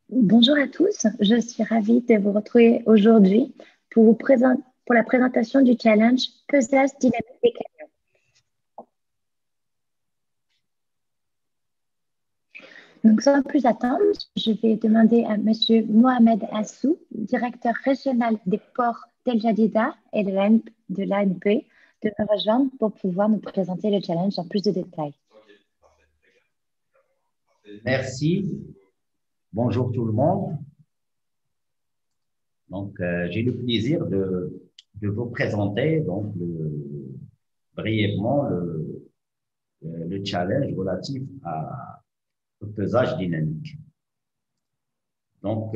Bonjour à tous, je suis ravie de vous retrouver aujourd'hui pour la présentation du challenge pesage dynamique des camions. Donc, sans plus attendre, je vais demander à Monsieur Mohamed Assou, directeur régional des ports d'El Jadida et de l'ANP, de me rejoindre pour pouvoir nous présenter le challenge en plus de détails. Merci. Bonjour tout le monde. J'ai le plaisir de vous présenter brièvement le challenge relatif au pesage dynamique. Comme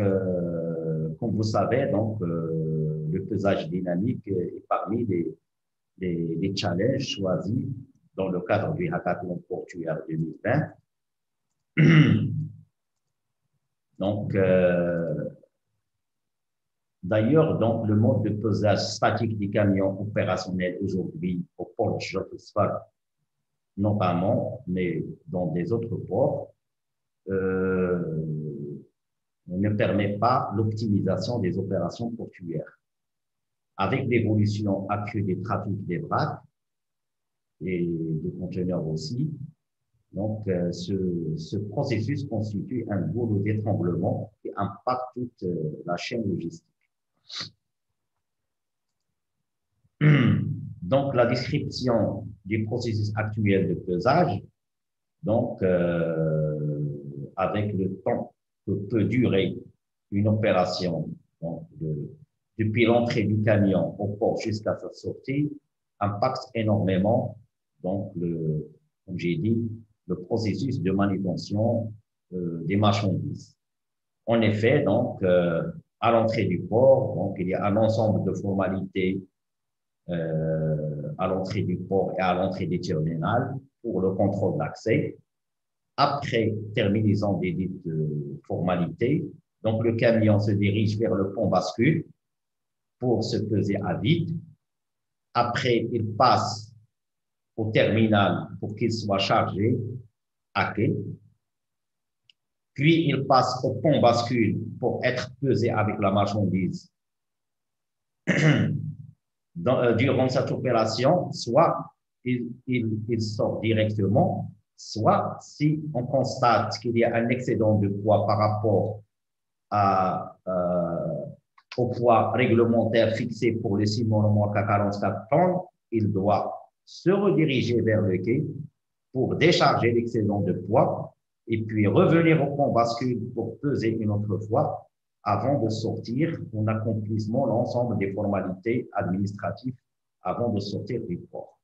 vous savez, le pesage dynamique est parmi les challenges choisis dans le cadre du hackathon portuaire 2020. Donc, euh, D'ailleurs, le mode de pesage statique des camions opérationnels aujourd'hui au port de Johannesburg, notamment, mais dans des autres ports, euh, ne permet pas l'optimisation des opérations portuaires. Avec l'évolution accrue des trafics des vracs et des conteneurs aussi, ce processus constitue un goulot d'étranglement qui impacte toute la chaîne logistique. Donc, la description du processus actuel de pesage, avec le temps que peut durer une opération, depuis l'entrée du camion au port jusqu'à sa sortie, impacte énormément, comme j'ai dit, le processus de manutention des marchandises. En effet, à l'entrée du port, il y a un ensemble de formalités à l'entrée du port et à l'entrée des terminales pour le contrôle d'accès. Après terminaison des dites formalités, donc le camion se dirige vers le pont bascule pour se peser à vide. Après, il passe au terminal pour qu'il soit chargé à quai. Puis, il passe au pont bascule pour être pesé avec la marchandise durant cette opération, soit il sort directement, soit si on constate qu'il y a un excédent de poids par rapport au poids réglementaire fixé pour le ciment remorque à 44 tonnes, il doit se rediriger vers le quai pour décharger l'excédent de poids et puis revenir au pont bascule pour peser une autre fois avant de sortir en accomplissement l'ensemble des formalités administratives avant de sortir du port.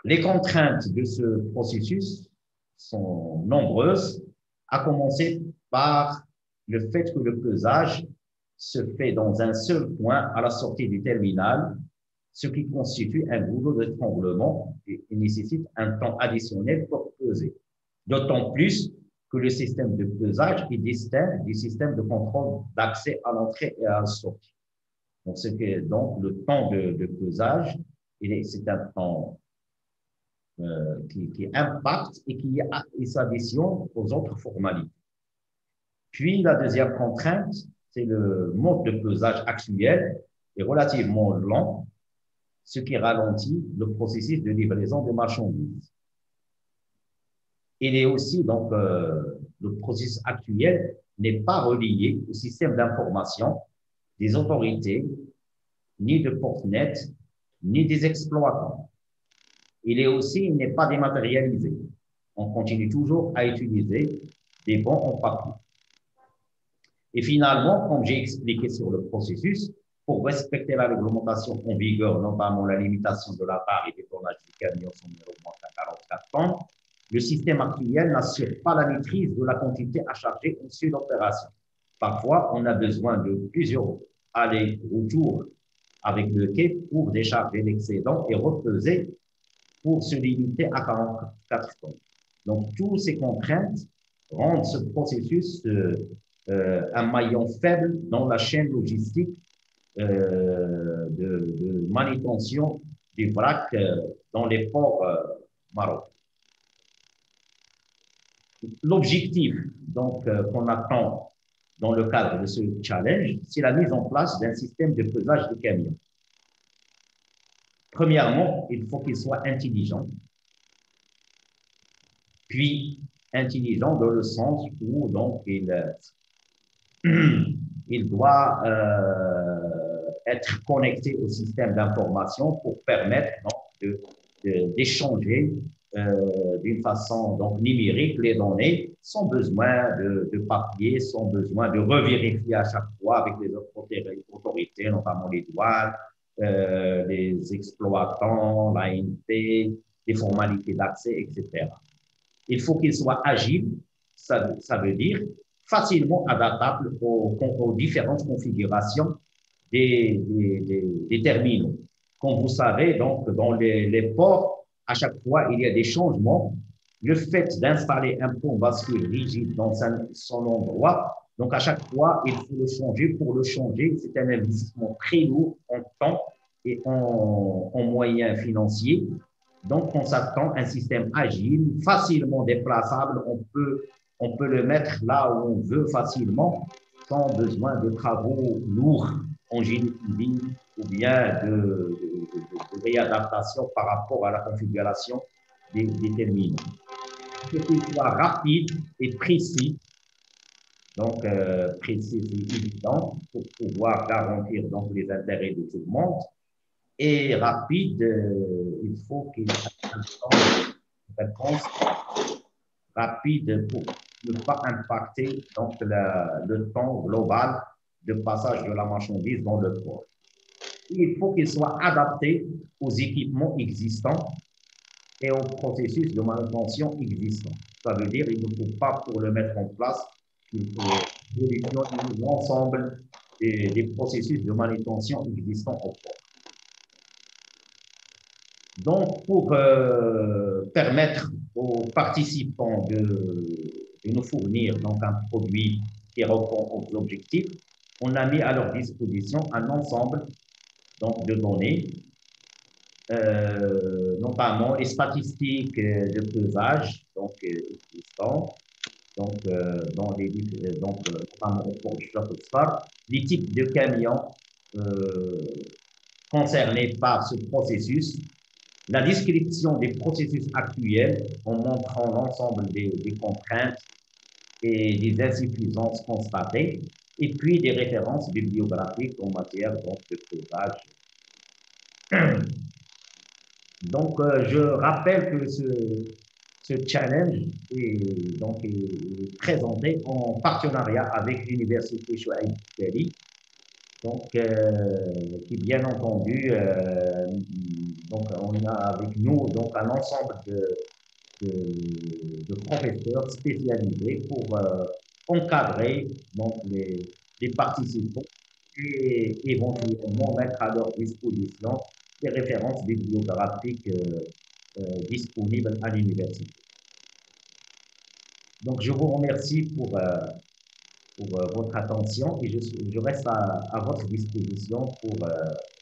Les contraintes de ce processus sont nombreuses, à commencer par le fait que le pesage se fait dans un seul point à la sortie du terminal, ce qui constitue un goulot d'étranglement et nécessite un temps additionnel pour peser. D'autant plus que le système de pesage est distinct du système de contrôle d'accès à l'entrée et à la sortie. Donc, le temps de pesage, c'est un temps qui impacte et qui s'additionne aux autres formalités. Puis, la deuxième contrainte, c'est le mode de pesage actuel est relativement lent, ce qui ralentit le processus de livraison de marchandises. Il est aussi, le processus actuel n'est pas relié au système d'information des autorités, ni de Portnet, ni des exploitants. Il n'est pas dématérialisé. On continue toujours à utiliser des bons en papier. Et finalement, comme j'ai expliqué sur le processus, pour respecter la réglementation en vigueur, notamment la limitation de la part et des tonnages du camion sur numéro à 44 tonnes, le système actuel n'assure pas la maîtrise de la quantité à charger en une opération. Parfois, on a besoin de plusieurs allers-retours avec le quai pour décharger l'excédent et repeser pour se limiter à 44 tonnes. Donc, toutes ces contraintes rendent ce processus un maillon faible dans la chaîne logistique de manutention des vracs dans les ports marocains. L'objectif donc qu'on attend dans le cadre de ce challenge, c'est la mise en place d'un système de pesage de camions. Premièrement, il faut qu'il soit intelligent, puis intelligent dans le sens où donc il doit être connecté au système d'information pour permettre d'échanger d'une façon donc numérique les données sans besoin de papier, sans besoin de revérifier à chaque fois avec les autres autorités, notamment les douanes, les exploitants, l'ANP, les formalités d'accès, etc. Il faut qu'il soit agile, ça veut dire facilement adaptable aux différentes configurations des terminaux. Comme vous savez, donc, dans les ports, à chaque fois, il y a des changements. Le fait d'installer un pont bascule rigide dans son endroit, donc à chaque fois, il faut le changer. Pour le changer, c'est un investissement très lourd en temps et en moyens financiers. Donc, on s'attend à un système agile, facilement déplaçable. On peut le mettre là où on veut facilement, sans besoin de travaux lourds en génie civil ou bien de réadaptation par rapport à la configuration des terminaux. Il faut qu'il soit rapide et précis. Donc, précis et évident pour pouvoir garantir donc, les intérêts de tout le monde. Et rapide, il faut qu'il y ait un temps de réponse rapide pour ne pas impacter donc, le temps global de passage de la marchandise dans le port. Il faut qu'il soit adapté aux équipements existants et aux processus de manutention existants. Ça veut dire qu'il ne faut pas, pour le mettre en place, qu'il faut révolutionner l'ensemble des processus de manutention existants au port. Donc, pour permettre aux participants de nous fournir donc, un produit qui répond aux objectifs, on a mis à leur disposition un ensemble donc, de données, notamment les statistiques de pesage donc, existants, donc, notamment au port du Château de Sfar, les types de camions concernés par ce processus, la description des processus actuels en montrant l'ensemble des contraintes et des insuffisances constatées, et puis des références bibliographiques en matière donc, de pesage. Donc, je rappelle que ce challenge est présenté en partenariat avec l'Université Chouaïb Kali, donc, qui bien entendu, donc on a avec nous donc un ensemble de professeurs spécialisés pour encadrer donc les participants et éventuellement mettre à leur disposition des références bibliographiques disponibles à l'université. Donc, je vous remercie pour votre attention et je reste à votre disposition pour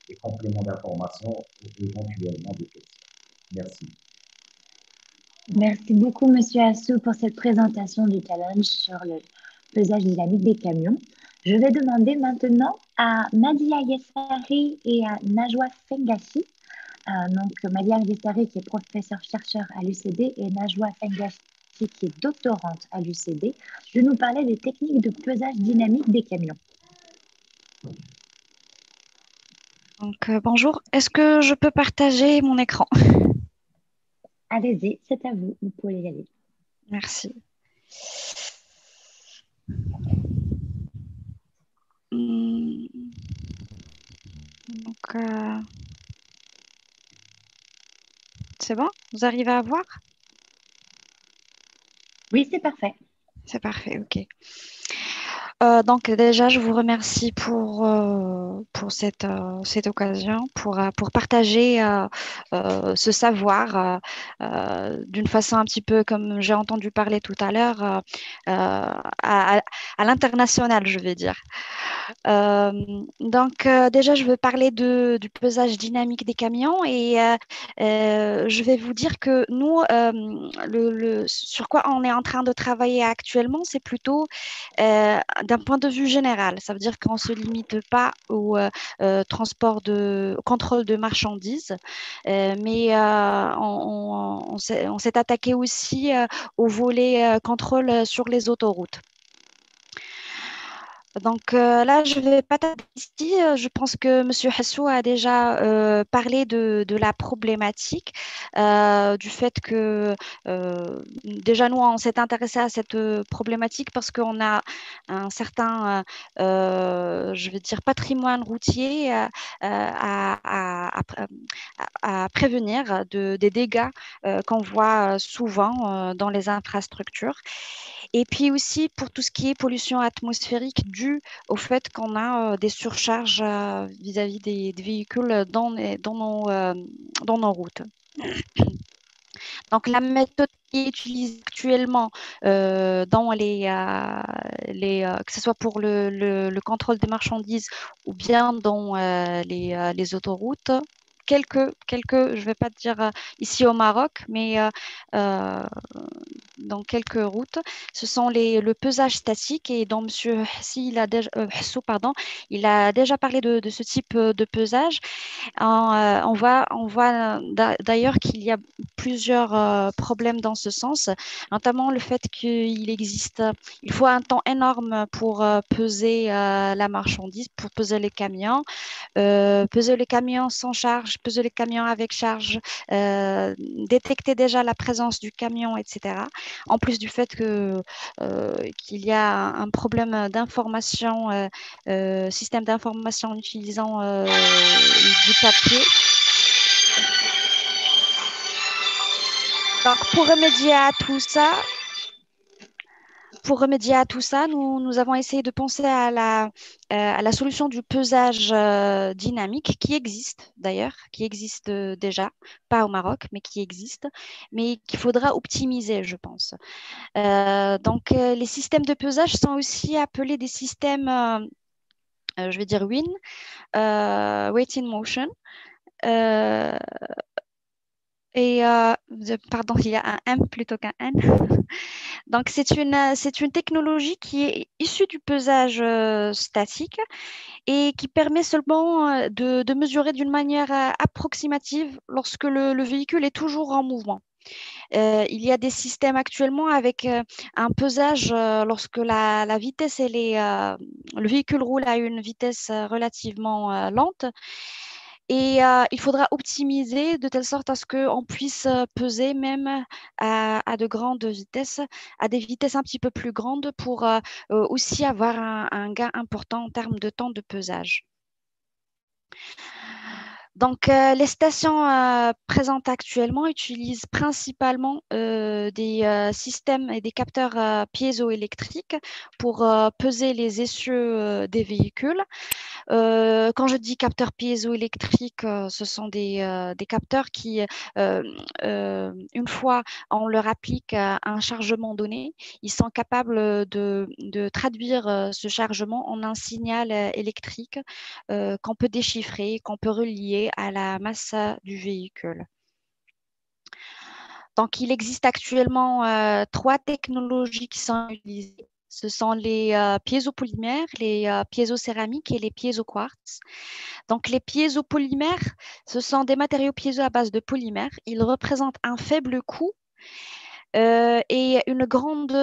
des compléments d'information ou éventuellement des questions. Merci. Merci beaucoup, Monsieur Assou, pour cette présentation du challenge sur le pesage dynamique des camions. Je vais demander maintenant à Madia Yessari et à Najwa Fengashi. Donc, Madia Yessari qui est professeur-chercheur à l'UCD et Najwa Fengashi qui est doctorante à l'UCD, de nous parler des techniques de pesage dynamique des camions. Donc, bonjour, est-ce que je peux partager mon écran? Allez-y, c'est à vous, vous pouvez y aller. Merci. Donc, c'est bon? Vous arrivez à voir? Oui, c'est parfait. C'est parfait, ok. Donc déjà, je vous remercie pour cette occasion, pour partager ce savoir d'une façon un petit peu comme j'ai entendu parler tout à l'heure à l'international, je vais dire. Euh, déjà, je veux parler du pesage dynamique des camions et je vais vous dire que nous, sur quoi on est en train de travailler actuellement, c'est plutôt d'un point de vue général. Ça veut dire qu'on ne se limite pas au transport au contrôle de marchandises, mais on s'est attaqué aussi au volet contrôle sur les autoroutes. Donc là, je ne vais pas tarder ici. Je pense que M. Hassou a déjà parlé de la problématique, du fait que déjà nous, on s'est intéressé à cette problématique parce qu'on a un certain, je vais dire, patrimoine routier à prévenir des dégâts qu'on voit souvent dans les infrastructures. Et puis aussi pour tout ce qui est pollution atmosphérique due au fait qu'on a des surcharges vis-à-vis des véhicules dans nos routes. Donc la méthode qui est utilisée actuellement dans que ce soit pour le contrôle des marchandises ou bien dans les autoroutes, je ne vais pas dire ici au Maroc, mais dans quelques routes, ce sont le pesage statique et dont M. Hassi, Hassou, pardon, il a déjà parlé de ce type de pesage. On voit d'ailleurs qu'il y a plusieurs problèmes dans ce sens, notamment le fait il faut un temps énorme pour peser la marchandise, pour peser les camions. Peser les camions sans charge, peser les camions avec charge, détecter déjà la présence du camion, etc. En plus du fait qu'il y a un problème d'information, système d'information en utilisant du papier. Donc, pour remédier à tout ça, nous avons essayé de penser à la solution du pesage dynamique qui existe d'ailleurs, qui existe déjà, pas au Maroc, mais qui existe, mais qu'il faudra optimiser, je pense. Les systèmes de pesage sont aussi appelés des systèmes, je vais dire WIN, Weight in Motion. Pardon, il y a un M plutôt qu'un N. Donc, c'est une technologie qui est issue du pesage statique et qui permet seulement de mesurer d'une manière approximative lorsque le véhicule est toujours en mouvement. Il y a des systèmes actuellement avec un pesage lorsque la vitesse, le véhicule roule à une vitesse relativement lente. Et il faudra optimiser de telle sorte à ce qu'on puisse peser même à de grandes vitesses, à des vitesses un petit peu plus grandes pour aussi avoir un gain important en termes de temps de pesage. Donc, les stations présentes actuellement utilisent principalement des systèmes et des capteurs piézoélectriques pour peser les essieux des véhicules. Quand je dis capteurs piézoélectriques, ce sont des capteurs qui, une fois on leur applique un chargement donné, ils sont capables de traduire ce chargement en un signal électrique qu'on peut déchiffrer, qu'on peut relier à la masse du véhicule. Donc, il existe actuellement 3 technologies qui sont utilisées. Ce sont les piézopolymères, les piézocéramiques et les piézoquartz. Donc, les piézopolymères, ce sont des matériaux piézo à base de polymères. Ils représentent un faible coût et une grande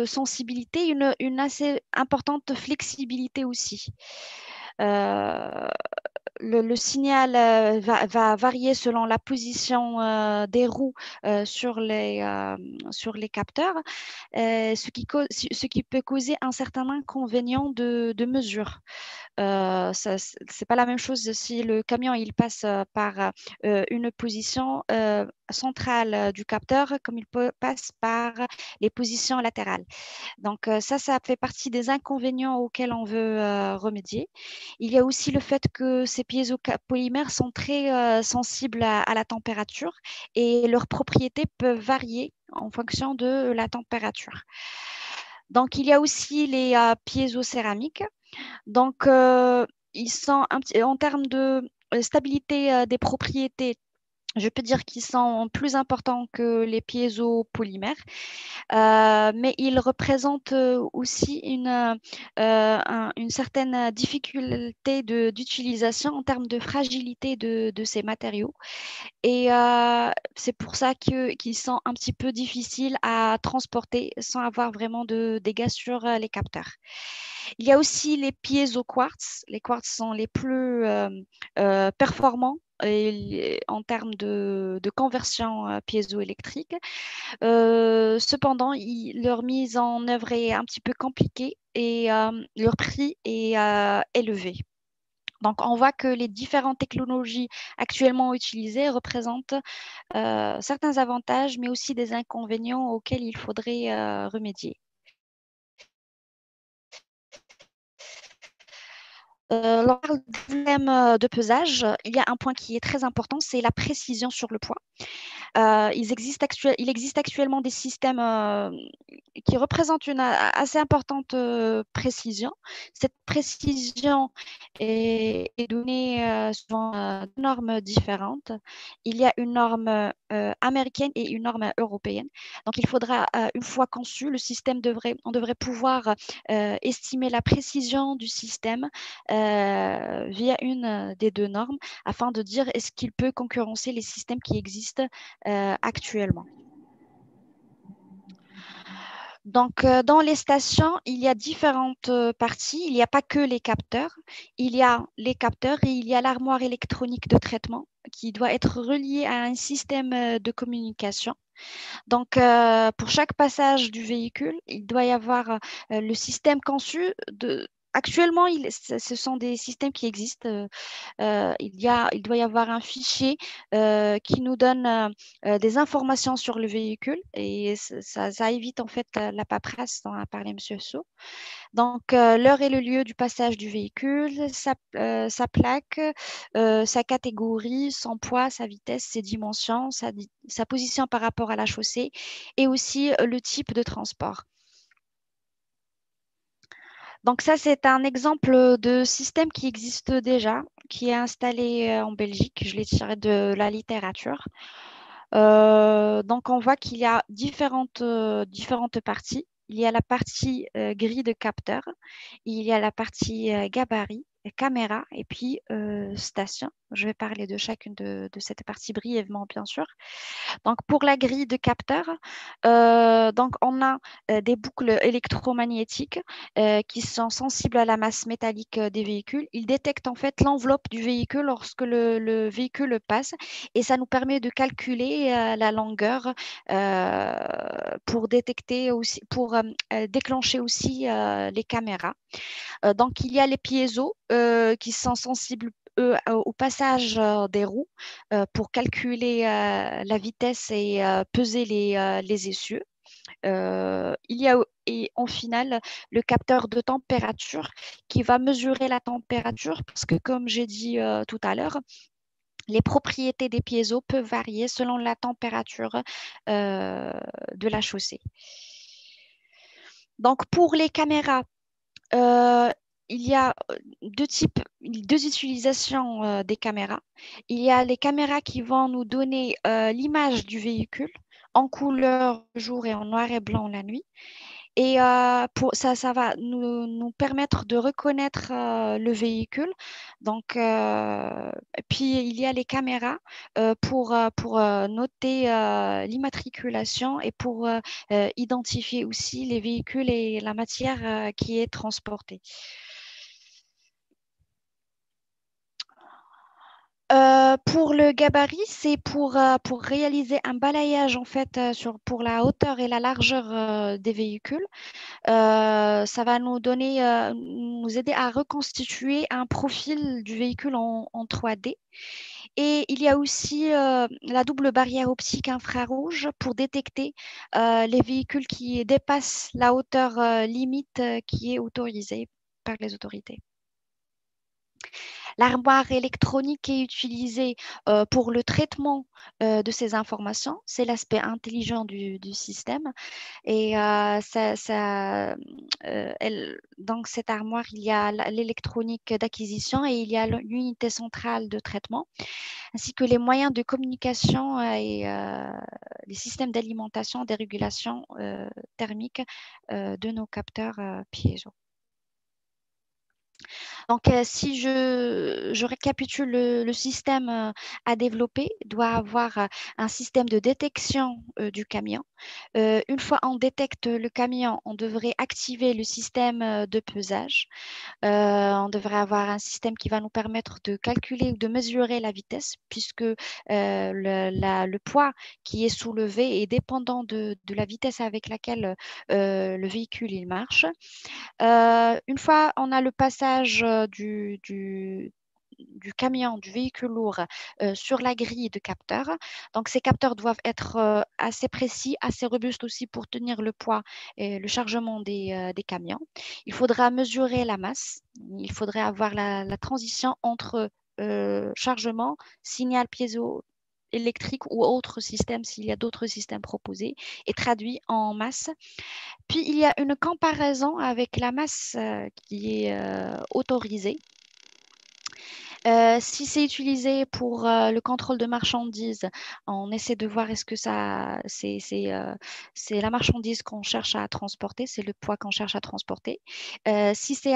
sensibilité, une assez importante flexibilité aussi. le signal va varier selon la position des roues sur les capteurs, ce qui peut causer un certain inconvénient de mesure. C'est pas la même chose si le camion il passe par une position centrale du capteur comme il passe par les positions latérales. Donc ça fait partie des inconvénients auxquels on veut remédier. Il y a aussi le fait que ces piézopolymères sont très sensibles à la température et leurs propriétés peuvent varier en fonction de la température. Donc il y a aussi les piézocéramiques. Donc, ils sont en termes de stabilité des propriétés, je peux dire qu'ils sont plus importants que les piézopolymères, mais ils représentent aussi une certaine difficulté d'utilisation en termes de fragilité de ces matériaux. Et c'est pour ça qu'ils sont un petit peu difficiles à transporter sans avoir vraiment de dégâts sur les capteurs. Il y a aussi les piézo-quartz. Les quartz sont les plus performants en termes de conversion piézoélectrique. Cependant, leur mise en œuvre est un petit peu compliquée et leur prix est élevé. Donc, on voit que les différentes technologies actuellement utilisées représentent certains avantages, mais aussi des inconvénients auxquels il faudrait remédier. Lors du problème de pesage, il y a un point qui est très important, c'est la précision sur le poids. Il existe actuellement des systèmes qui représentent une assez importante précision. Cette précision est donnée selon deux normes différentes. Il y a une norme américaine et une norme européenne. Donc, il faudra, une fois conçu, on devrait pouvoir estimer la précision du système via une des deux normes afin de dire est-ce qu'il peut concurrencer les systèmes qui existent actuellement. Donc, dans les stations, il y a différentes parties. Il n'y a pas que les capteurs. Il y a les capteurs et il y a l'armoire électronique de traitement qui doit être reliée à un système de communication. Donc, pour chaque passage du véhicule, il doit y avoir le système conçu de. Actuellement, ce sont des systèmes qui existent. Il doit y avoir un fichier qui nous donne des informations sur le véhicule et ça évite en fait la paperasse dont a parlé M. So. Donc, l'heure et le lieu du passage du véhicule, sa plaque, sa catégorie, son poids, sa vitesse, ses dimensions, sa position par rapport à la chaussée et aussi le type de transport. Donc ça, c'est un exemple de système qui existe déjà, qui est installé en Belgique. Je l'ai tiré de la littérature. Donc on voit qu'il y a différentes parties. Il y a la partie grille de capteur, il y a la partie gabarit, caméra et puis station. Je vais parler de chacune de cette partie brièvement, bien sûr. Donc, pour la grille de capteur, donc on a des boucles électromagnétiques qui sont sensibles à la masse métallique des véhicules. Ils détectent en fait l'enveloppe du véhicule lorsque le véhicule passe et ça nous permet de calculer la longueur pour détecter aussi, pour déclencher aussi les caméras. Donc, il y a les piézos qui sont sensibles au passage des roues pour calculer la vitesse et peser les essieux. Il y a et en final le capteur de température qui va mesurer la température parce que comme j'ai dit tout à l'heure, les propriétés des piézos peuvent varier selon la température de la chaussée. Donc pour les caméras, il y a deux utilisations des caméras. Il y a les caméras qui vont nous donner l'image du véhicule en couleur le jour et en noir et blanc la nuit. Et ça va nous permettre de reconnaître le véhicule. Donc, puis il y a les caméras pour noter l'immatriculation et pour identifier aussi les véhicules et la matière qui est transportée. Pour le gabarit, c'est pour réaliser un balayage en fait pour la hauteur et la largeur des véhicules. Ça va nous aider à reconstituer un profil du véhicule en 3D. Et il y a aussi la double barrière optique infrarouge pour détecter les véhicules qui dépassent la hauteur limite qui est autorisée par les autorités. L'armoire électronique est utilisée pour le traitement de ces informations. C'est l'aspect intelligent du système. Et dans cette armoire, il y a l'électronique d'acquisition et il y a l'unité centrale de traitement, ainsi que les moyens de communication et les systèmes d'alimentation, des régulations thermiques de nos capteurs piézo. Donc, si je récapitule, le système à développer doit avoir un système de détection du camion. Une fois on détecte le camion, on devrait activer le système de pesage. On devrait avoir un système qui va nous permettre de calculer ou de mesurer la vitesse, puisque le poids qui est soulevé est dépendant de la vitesse avec laquelle le véhicule il marche. Une fois on a le passage du camion, du véhicule lourd sur la grille de capteurs. Donc, ces capteurs doivent être assez précis, assez robustes aussi pour tenir le poids et le chargement des camions. Il faudra mesurer la masse. Il faudrait avoir la transition entre chargement, signal piézo électrique ou autre système s'il y a d'autres systèmes proposés et traduit en masse. Puis, il y a une comparaison avec la masse qui est autorisée. Si c'est utilisé pour le contrôle de marchandises, on essaie de voir est-ce que c'est la marchandise qu'on cherche à transporter, c'est le poids qu'on cherche à transporter. Si c'est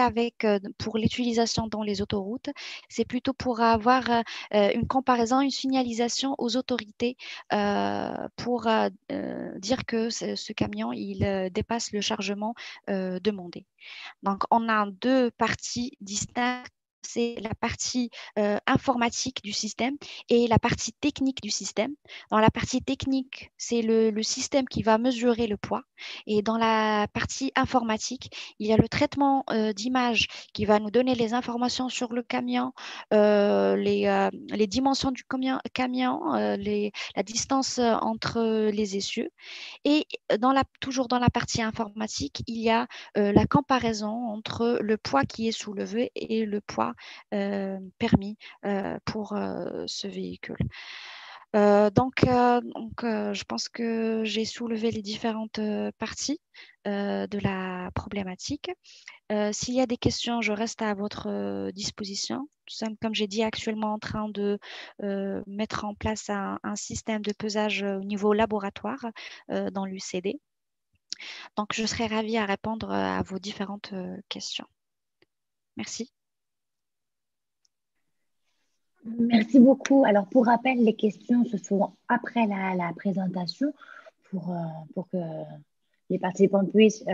pour l'utilisation dans les autoroutes, c'est plutôt pour avoir une comparaison, une signalisation aux autorités pour dire que ce camion, il dépasse le chargement demandé. Donc, on a deux parties distinctes. C'est la partie informatique du système et la partie technique du système. Dans la partie technique, c'est le système qui va mesurer le poids. Et dans la partie informatique, il y a le traitement d'image qui va nous donner les informations sur le camion, les dimensions du camion, la distance entre les essieux. Et toujours dans la partie informatique, il y a la comparaison entre le poids qui est soulevé et le poids permis pour ce véhicule. Je pense que j'ai soulevé les différentes parties de la problématique. S'il y a des questions, je reste à votre disposition. Comme j'ai dit, actuellement en train de mettre en place un système de pesage au niveau laboratoire dans l'UCD. Donc, je serai ravie à répondre à vos différentes questions. Merci. Merci beaucoup. Alors, pour rappel, les questions se font après la présentation pour que les participants puissent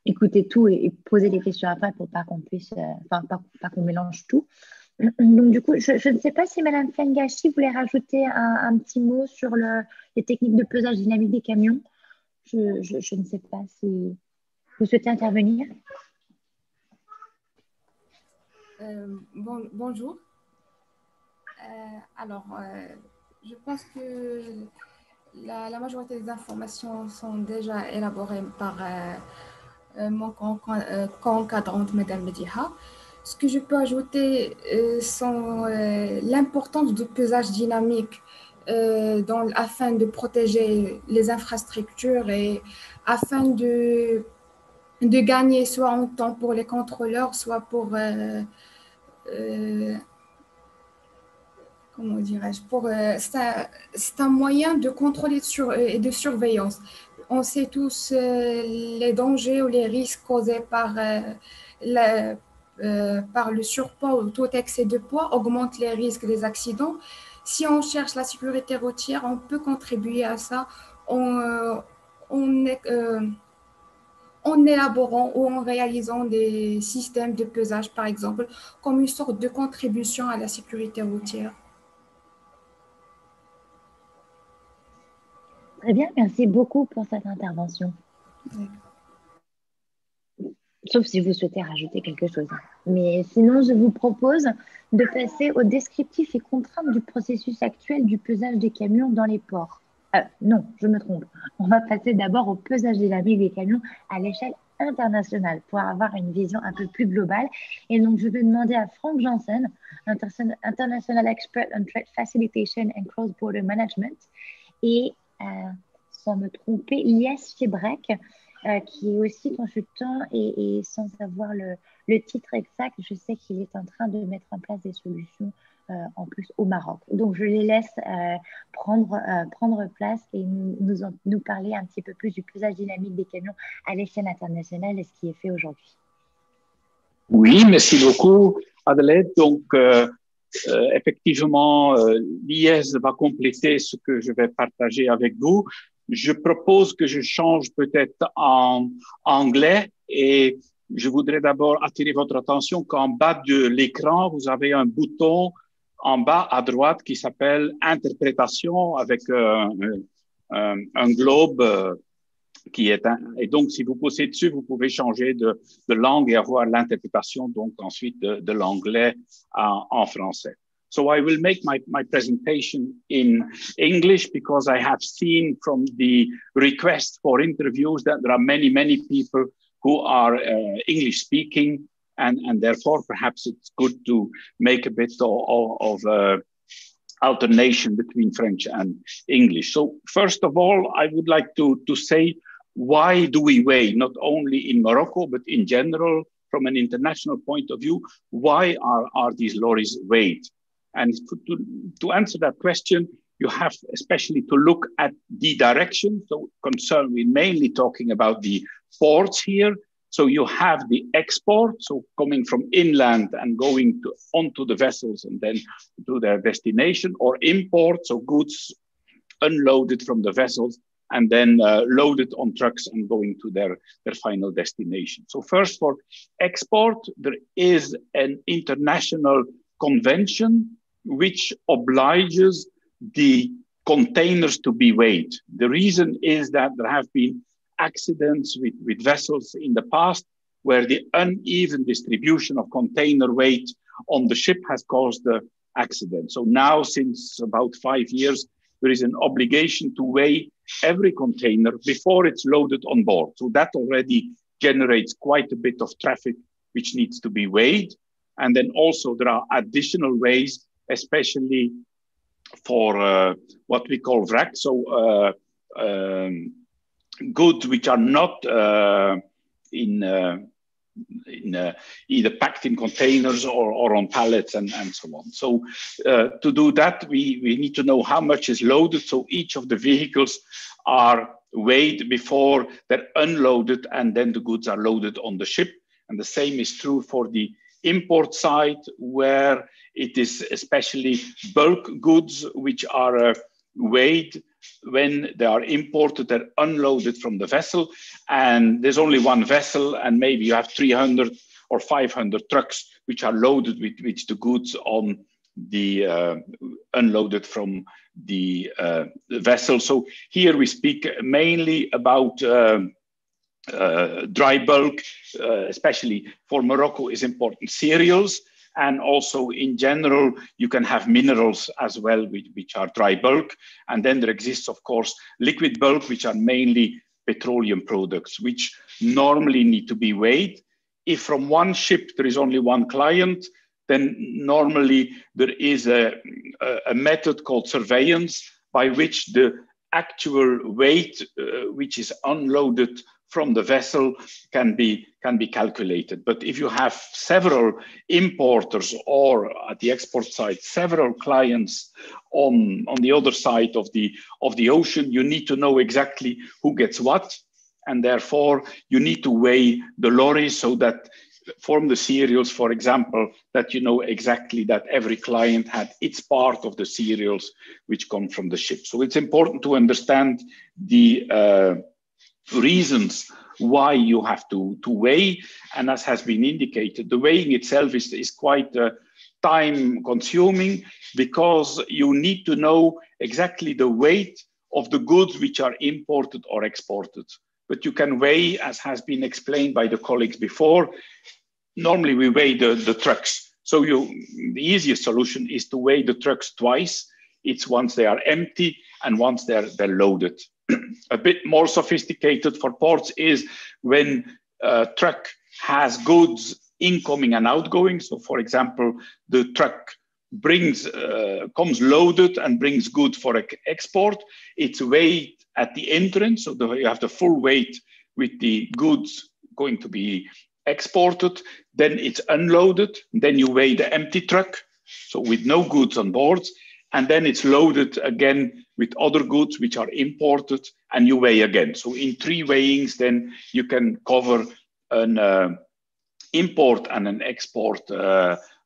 écouter tout et poser des questions après pour pas qu'on puisse, pas qu'on mélange tout. Donc, du coup, je ne sais pas si Madame Fengachi voulait rajouter un petit mot sur les techniques de pesage dynamique des camions. Je ne sais pas si vous souhaitez intervenir. Bonjour. Je pense que la majorité des informations sont déjà élaborées par mon co-encadrante, Madame Mediha. Ce que je peux ajouter sont l'importance du pesage dynamique afin de protéger les infrastructures et afin de gagner soit en temps pour les contrôleurs, soit pour comment dirais-je, c'est un moyen de contrôle et de surveillance. On sait tous les dangers ou les risques causés par le surpoids ou tout excès de poids augmente les risques des accidents. Si on cherche la sécurité routière, on peut contribuer à ça. en élaborant ou en réalisant des systèmes de pesage, par exemple, comme une sorte de contribution à la sécurité routière. Très bien, merci beaucoup pour cette intervention. Oui. Sauf si vous souhaitez rajouter quelque chose. Mais sinon, je vous propose de passer au descriptif et contraintes du processus actuel du pesage des camions dans les ports. Non, je me trompe. On va passer d'abord au pesage dynamique des camions à l'échelle internationale pour avoir une vision un peu plus globale. Et donc, je vais demander à Frank Janssen, International Expert on Trade Facilitation and Cross-Border Management, et sans me tromper, Lies Chebrek, qui est aussi consultant et sans avoir le titre exact, je sais qu'il est en train de mettre en place des solutions en plus au Maroc. Donc, je les laisse prendre place et nous parler un petit peu plus du pesage dynamique des camions à l'échelle internationale et ce qui est fait aujourd'hui. Oui, merci beaucoup, Adelaide. Donc, effectivement, Lies va compléter ce que je vais partager avec vous. Je propose que je change peut-être en anglais et je voudrais d'abord attirer votre attention qu'en bas de l'écran, vous avez un bouton en bas à droite qui s'appelle Interprétation avec un globe qui est et donc si vous poussez dessus, vous pouvez changer de langue et avoir l'interprétation donc ensuite de l'anglais en français. So I will make my presentation in English because I have seen from the request for interviews that there are many people who are English speaking and therefore perhaps it's good to make a bit of alternation between French and English. So first of all, I would like to say, why do we weigh, not only in Morocco, but in general, from an international point of view, why are these lorries weighed? And to answer that question, you have especially to look at the direction. So we're mainly talking about the ports here. So you have the export, so coming from inland and going onto the vessels and then to their destination, or import, so goods unloaded from the vessels and then loaded on trucks and going to their final destination. So first for export, there is an international convention which obliges the containers to be weighed. The reason is that there have been accidents with vessels in the past where the uneven distribution of container weight on the ship has caused the accident. So now, since about 5 years, there is an obligation to weigh every container before it's loaded on board. So that already generates quite a bit of traffic which needs to be weighed. And then also there are additional ways, especially for what we call vrac, so goods which are not either packed in containers or on pallets and so on. So to do that, we need to know how much is loaded. So each of the vehicles are weighed before they're unloaded and then the goods are loaded on the ship. And the same is true for the import side, where it is especially bulk goods which are weighed when they are imported and unloaded from the vessel. And there's only one vessel, and maybe you have 300 or 500 trucks which are loaded with the goods on the unloaded from the vessel. So here we speak mainly about dry bulk, especially for Morocco is important cereals. And also in general, you can have minerals as well, which are dry bulk. And then there exists, of course, liquid bulk, which are mainly petroleum products, which normally need to be weighed. If from one ship there is only one client, then normally there is a method called surveillance by which the actual weight which is unloaded from the vessel can be calculated. But if you have several importers or at the export side, several clients on the other side of the ocean, you need to know exactly who gets what. And therefore you need to weigh the lorries so that form the cereals, for example, that you know exactly that every client had its part of the cereals which come from the ship. So it's important to understand the reasons why you have to weigh. And as has been indicated, the weighing itself is quite time consuming, because you need to know exactly the weight of the goods which are imported or exported. But you can weigh, as has been explained by the colleagues before. Normally we weigh the trucks. So the easiest solution is to weigh the trucks twice. It's once they are empty and once they're loaded. A bit more sophisticated for ports is when a truck has goods incoming and outgoing. So for example, the truck comes loaded and brings goods for export. It's weighed at the entrance, so you have the full weight with the goods going to be exported. Then it's unloaded. Then you weigh the empty truck, so with no goods on board. And then it's loaded again with other goods which are imported, and you weigh again. So in 3 weighings, then you can cover an import and an export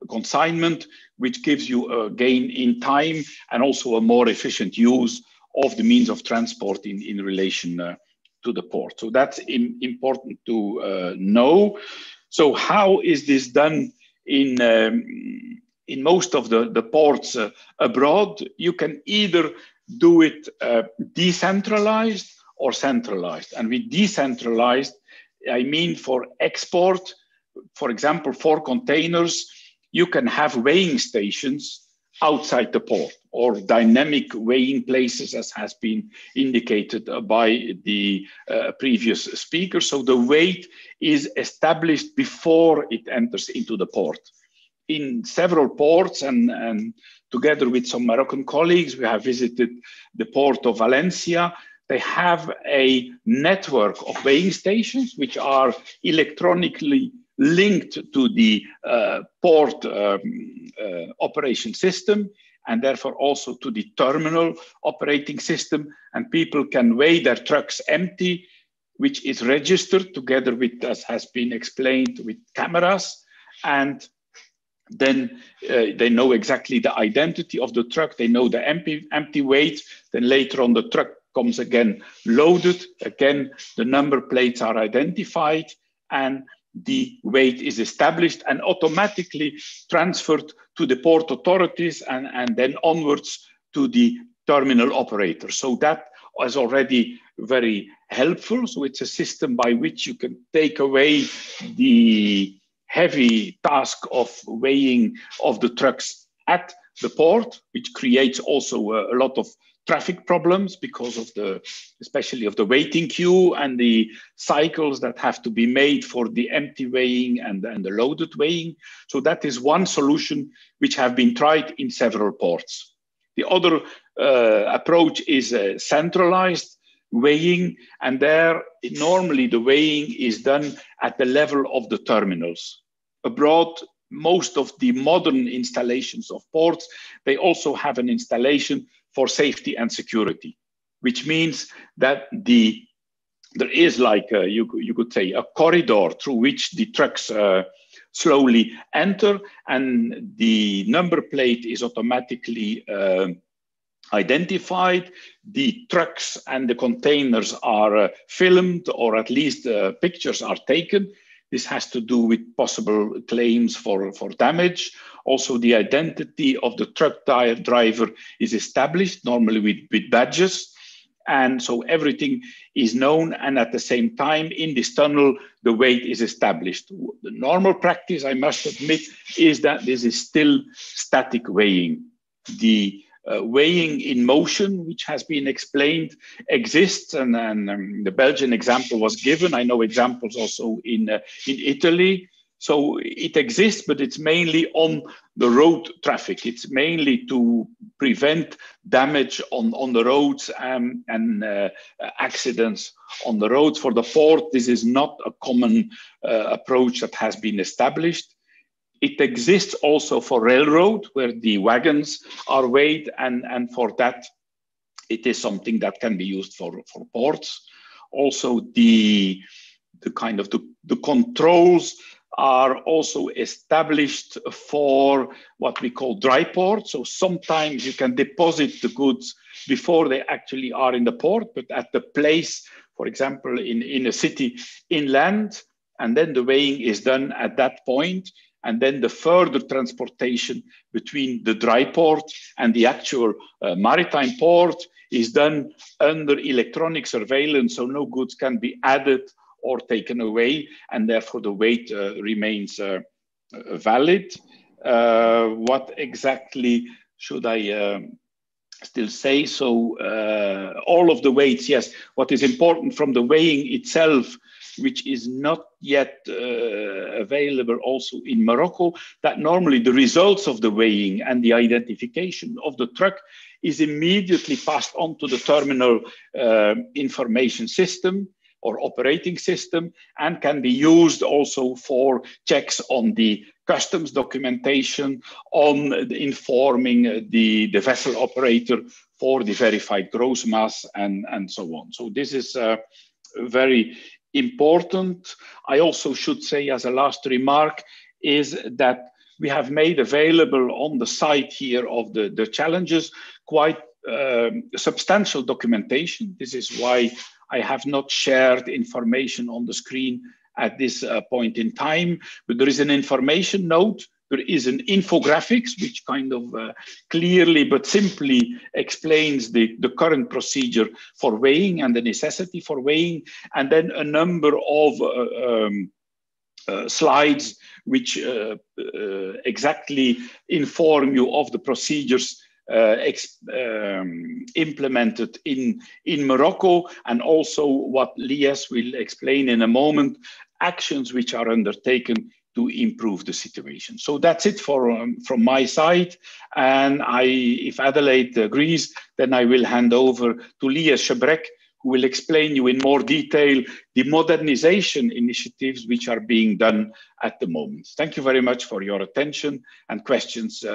consignment, which gives you a gain in time and also a more efficient use of the means of transport in relation to the port. So that's important to know. So how is this done in most of the ports abroad? You can either do it decentralized or centralized. And with decentralized, I mean for export, for example, for containers, you can have weighing stations outside the port, or dynamic weighing places, as has been indicated by the previous speaker. So the weight is established before it enters into the port. In several ports, and together with some Moroccan colleagues, we have visited the port of Valencia. They have a network of weighing stations which are electronically linked to the port operation system, and therefore also to the terminal operating system. And people can weigh their trucks empty, which is registered together with, as has been explained, with cameras. And then they know exactly the identity of the truck. They know the empty weight. Then later on, the truck comes again loaded. Again, the number plates are identified, and the weight is established and automatically transferred to the port authorities and then onwards to the terminal operator. So that is already very helpful. So it's a system by which you can take away the heavy task of weighing of the trucks at the port, which creates also a lot of traffic problems because of especially of the waiting queue and the cycles that have to be made for the empty weighing and the loaded weighing. So that is one solution which have been tried in several ports. The other approach is centralized weighing, and there normally the weighing is done at the level of the terminals. Abroad, most of the modern installations of ports, they also have an installation for safety and security, which means that there is like you could say a corridor through which the trucks slowly enter, and the number plate is automatically identified. The trucks and the containers are filmed, or at least pictures are taken. This has to do with possible claims for damage. Also, the identity of the truck driver is established, normally with badges. And so everything is known, and at the same time, in this tunnel, the weight is established. The normal practice, I must admit, is that this is still static weighing. The weighing in motion, which has been explained, exists, and the Belgian example was given. I know examples also in Italy. So it exists, but it's mainly on the road traffic. It's mainly to prevent damage on the roads and accidents on the roads. For the port, this is not a common approach that has been established. It exists also for railroad, where the wagons are weighed, and for that, it is something that can be used for ports. Also, the controls are also established for what we call dry port. So sometimes you can deposit the goods before they actually are in the port, but at the place for example, in a city inland, and then the weighing is done at that point, and then the further transportation between the dry port and the actual maritime port is done under electronic surveillance, so no goods can be added or taken away, and therefore the weight remains valid. What exactly should I still say? So all of the weights, yes. What is important from the weighing itself, which is not yet available also in Morocco, that normally the results of the weighing and the identification of the truck is immediately passed on to the terminal information system or operating system, and can be used also for checks on the customs documentation, on informing the vessel operator for the verified gross mass and so on. So this is very important. I also should say, as a last remark, is that we have made available on the site here of the challenges quite substantial documentation. This is why I have not shared information on the screen at this point in time, but there is an information note. There is an infographics, which kind of clearly but simply explains the current procedure for weighing and the necessity for weighing, and then a number of slides which exactly inform you of the procedures implemented in Morocco, and also what Lies will explain in a moment, actions which are undertaken to improve the situation. So that's it from my side. And if Adelaide agrees, then I will hand over to Lies Chebrek, who will explain you in more detail the modernization initiatives which are being done at the moment. Thank you very much for your attention, and questions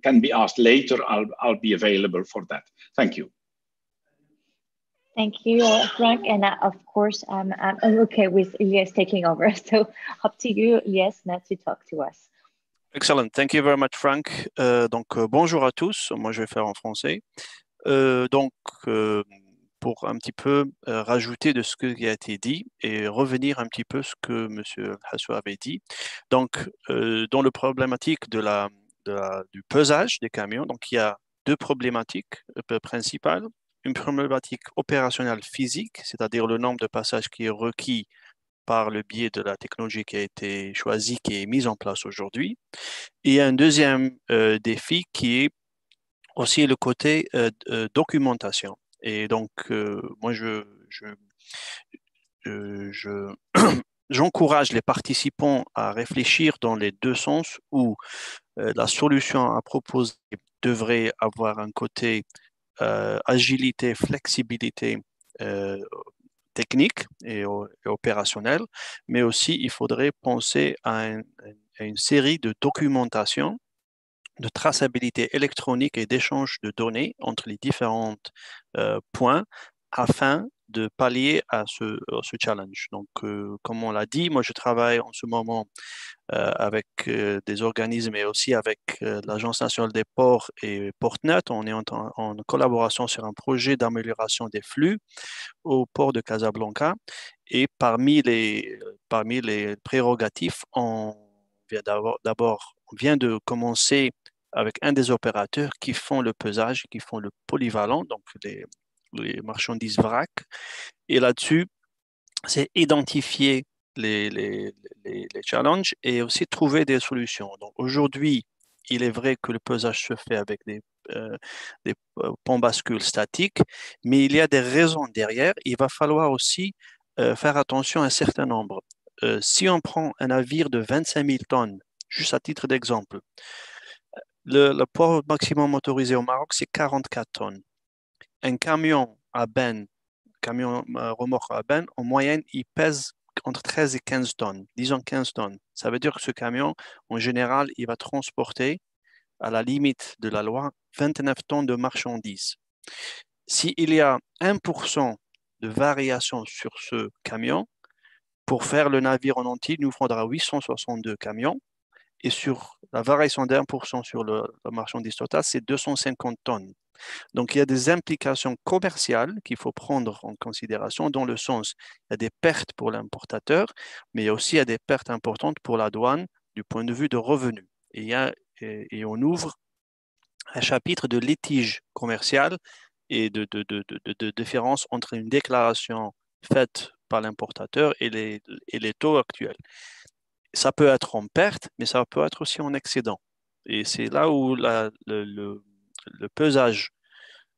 can be asked later. I'll be available for that. Thank you. Thank you, Frank. And of course, I'm okay with Lies taking over. So up to you, Lies, now to talk to us. Excellent. Thank you very much, Frank. Bonjour à tous. Moi, je vais faire en français. Pour un petit peu rajouter de ce qui a été dit et revenir un petit peu ce que M. Hasso avait dit. Donc, dans la problématique du pesage des camions, donc il y a deux problématiques principales. Une problématique opérationnelle physique, c'est-à-dire le nombre de passages qui est requis par le biais de la technologie qui a été choisie, qui est mise en place aujourd'hui. Et un deuxième défi qui est aussi le côté documentation. Et donc, moi, j'encourage les participants à réfléchir dans les deux sens, où la solution à proposer devrait avoir un côté agilité, flexibilité technique et opérationnelle, mais aussi il faudrait penser à une série de documentation, de traçabilité électronique et d'échange de données entre les différents points afin de pallier à ce challenge. Donc, comme on l'a dit, moi je travaille en ce moment avec des organismes, mais aussi avec l'Agence nationale des ports et Portnet. On est en collaboration sur un projet d'amélioration des flux au port de Casablanca. Et parmi les prérogatives, on vient de commencer avec un des opérateurs qui font le pesage, qui font le polyvalent, donc les marchandises vrac. Et là-dessus, c'est identifier les challenges et aussi trouver des solutions. Donc aujourd'hui, il est vrai que le pesage se fait avec des ponts bascules statiques, mais il y a des raisons derrière. Il va falloir aussi faire attention à un certain nombre. Si on prend un navire de 25 000 tonnes, juste à titre d'exemple, le poids maximum autorisé au Maroc, c'est 44 tonnes. Un camion à benne, camion remorque à benne, en moyenne, il pèse entre 13 et 15 tonnes, disons 15 tonnes. Ça veut dire que ce camion, en général, il va transporter, à la limite de la loi, 29 tonnes de marchandises. S'il y a 1% de variation sur ce camion, pour faire le navire en entier, il nous faudra 862 camions. Et sur la variation d'1% sur la marchandise totale, c'est 250 tonnes. Donc, il y a des implications commerciales qu'il faut prendre en considération dans le sens, il y a des pertes pour l'importateur, mais il y a aussi des pertes importantes pour la douane du point de vue de revenus. Et on ouvre un chapitre de litige commercial et de différence entre une déclaration faite par l'importateur et les taux actuels. Ça peut être en perte, mais ça peut être aussi en excédent. Et c'est là où le pesage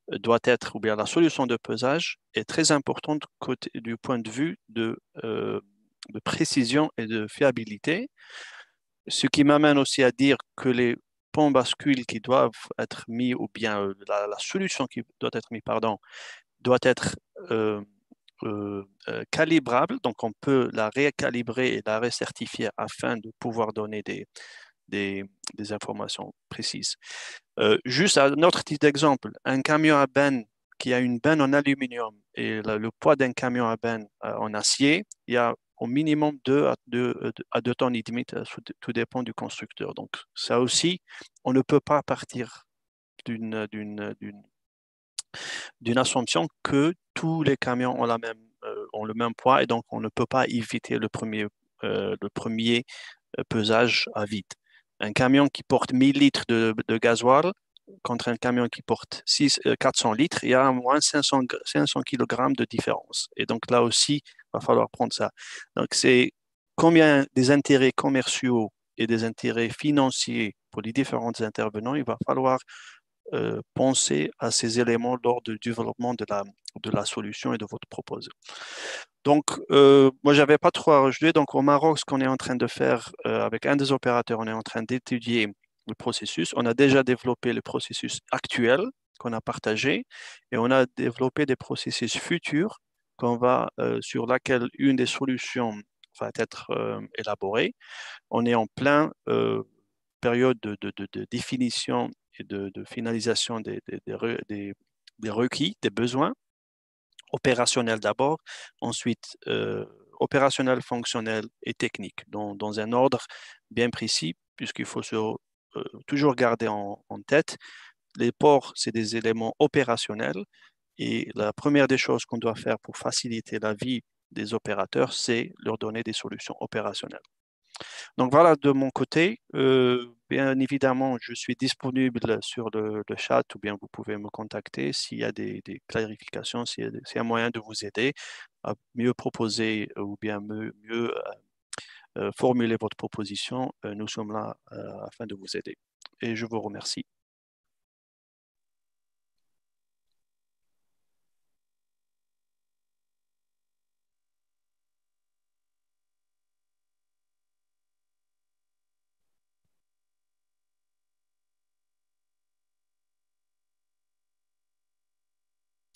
doit être, ou bien la solution de pesage est très importante du point de vue de précision et de fiabilité, ce qui m'amène aussi à dire que les ponts bascules qui doivent être mis, ou bien la solution qui doit être mise, pardon, doit être calibrable, donc on peut la récalibrer et la recertifier afin de pouvoir donner des informations précises. Juste un autre petit exemple, un camion à benne qui a une benne en aluminium et le poids d'un camion à benne en acier, il y a au minimum 2 à 2 tonnes et demi, tout dépend du constructeur. Donc ça aussi, on ne peut pas partir d'une assumption que tous les camions ont le même poids et donc on ne peut pas éviter le premier pesage à vide. Un camion qui porte 1000 litres de gasoil contre un camion qui porte 400 litres, il y a au moins 500 kg de différence. Et donc là aussi, il va falloir prendre ça. Donc c'est combien des intérêts commerciaux et des intérêts financiers pour les différents intervenants, il va falloir penser à ces éléments lors du développement de la solution et de votre proposal. Donc, moi, je n'avais pas trop à rajouter. Donc, au Maroc, ce qu'on est en train de faire avec un des opérateurs, on est en train d'étudier le processus. On a déjà développé le processus actuel qu'on a partagé et on a développé des processus futurs sur laquelle une des solutions va être élaborée. On est en plein période de définition et de finalisation des requis, des besoins, opérationnels d'abord, ensuite opérationnel, fonctionnel et technique, dans un ordre bien précis, puisqu'il faut toujours garder en tête, les ports, c'est des éléments opérationnels, et la première des choses qu'on doit faire pour faciliter la vie des opérateurs, c'est leur donner des solutions opérationnelles. Donc voilà de mon côté. Bien évidemment, je suis disponible sur le chat ou bien vous pouvez me contacter s'il y a des clarifications, s'il y a un moyen de vous aider à mieux proposer ou bien mieux formuler votre proposition. Nous sommes là afin de vous aider. Et je vous remercie.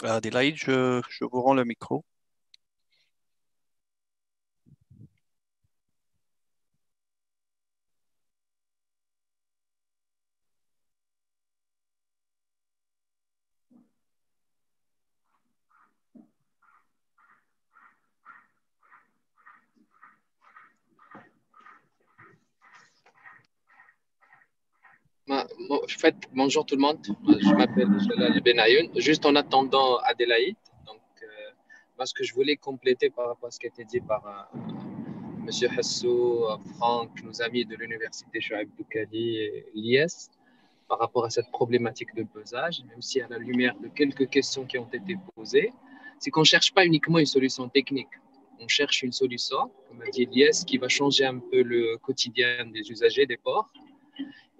Adélaïde, je vous rends le micro. En fait, bonjour tout le monde. Je m'appelle Jalal Benayoun. Juste en attendant Adélaïde, donc, moi, ce que je voulais compléter par rapport à ce qui a été dit par Monsieur Hassou, Franck, nos amis de l'université Chouaib Doukali et l'IS, par rapport à cette problématique de pesage, même si à la lumière de quelques questions qui ont été posées, c'est qu'on ne cherche pas uniquement une solution technique. On cherche une solution, comme a dit l'IS, qui va changer un peu le quotidien des usagers des ports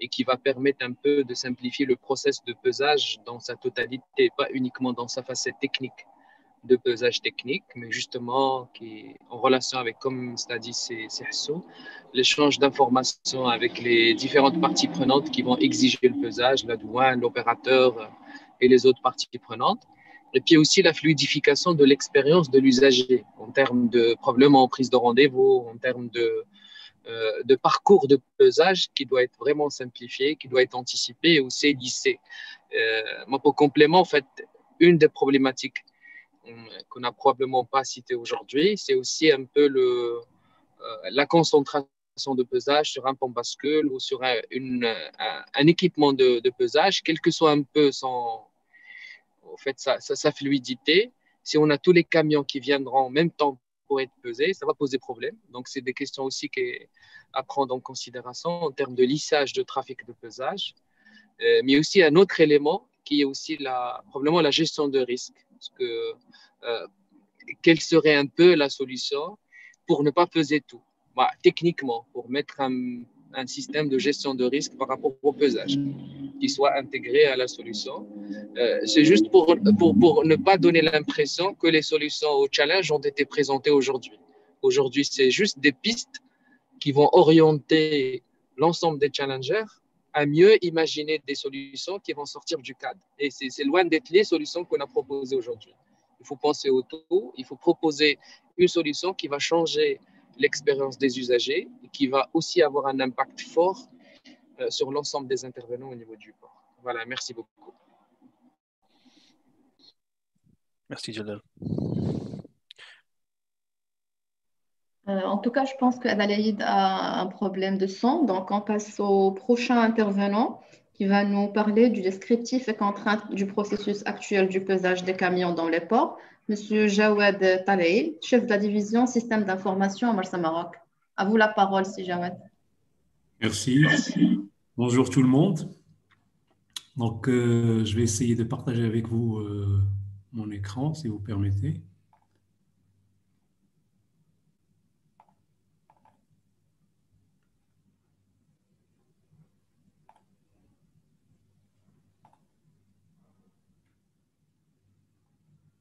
et qui va permettre un peu de simplifier le process de pesage dans sa totalité, pas uniquement dans sa facette technique de pesage technique, mais justement qui est en relation avec, comme cela dit Hassou, l'échange d'informations avec les différentes parties prenantes qui vont exiger le pesage, la douane, l'opérateur et les autres parties prenantes. Et puis aussi la fluidification de l'expérience de l'usager en termes de probablement en prise de rendez-vous, en termes de parcours de pesage qui doit être vraiment simplifié, qui doit être anticipé et aussi lissé. Moi, pour complément, en fait, une des problématiques qu'on n'a probablement pas cité aujourd'hui, c'est aussi un peu la concentration de pesage sur un pont bascule ou sur un équipement de pesage, quel que soit un peu en fait, sa fluidité. Si on a tous les camions qui viendront en même temps pour être pesés, ça va poser problème. Donc, c'est des questions aussi à prendre en considération en termes de lissage de trafic de pesage. Mais aussi un autre élément qui est aussi probablement la gestion de risque. Parce que, quelle serait un peu la solution pour ne pas peser tout? Techniquement, pour mettre un système de gestion de risque par rapport au pesage qui soit intégré à la solution. C'est juste pour ne pas donner l'impression que les solutions au challenge ont été présentées aujourd'hui. Aujourd'hui, c'est juste des pistes qui vont orienter l'ensemble des challengers à mieux imaginer des solutions qui vont sortir du cadre. Et c'est loin d'être les solutions qu'on a proposées aujourd'hui. Il faut penser au tout, il faut proposer une solution qui va changer l'expérience des usagers et qui va aussi avoir un impact fort sur l'ensemble des intervenants au niveau du port. Voilà, merci beaucoup. Merci, Jalal. En tout cas, je pense qu'Adalaïde a un problème de son. Donc, on passe au prochain intervenant qui va nous parler du descriptif et contraintes du processus actuel du pesage des camions dans les ports. Monsieur Jawad Talay, chef de la division système d'information à Marsa Maroc. À vous la parole, si Jawad. Merci. Bonjour tout le monde. Donc, je vais essayer de partager avec vous mon écran, si vous permettez.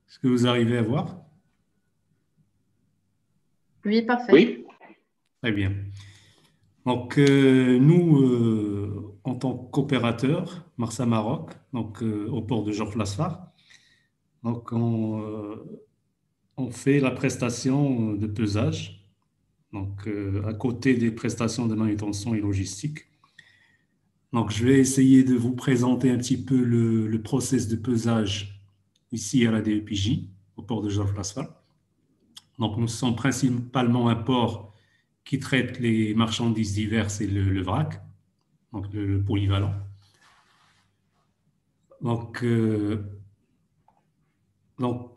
Est-ce que vous arrivez à voir? Oui, parfait. Oui. Très bien. Donc, nous, en tant qu'opérateur, Marsa Maroc, donc, au port de Jorf Lasfar, donc on fait la prestation de pesage, donc à côté des prestations de manutention et logistique. Donc, je vais essayer de vous présenter un petit peu le process de pesage ici à la DEPJ, au port de Jorf Lasfar. Donc, nous sommes principalement un port qui traite les marchandises diverses et le vrac, donc le polyvalent. Donc,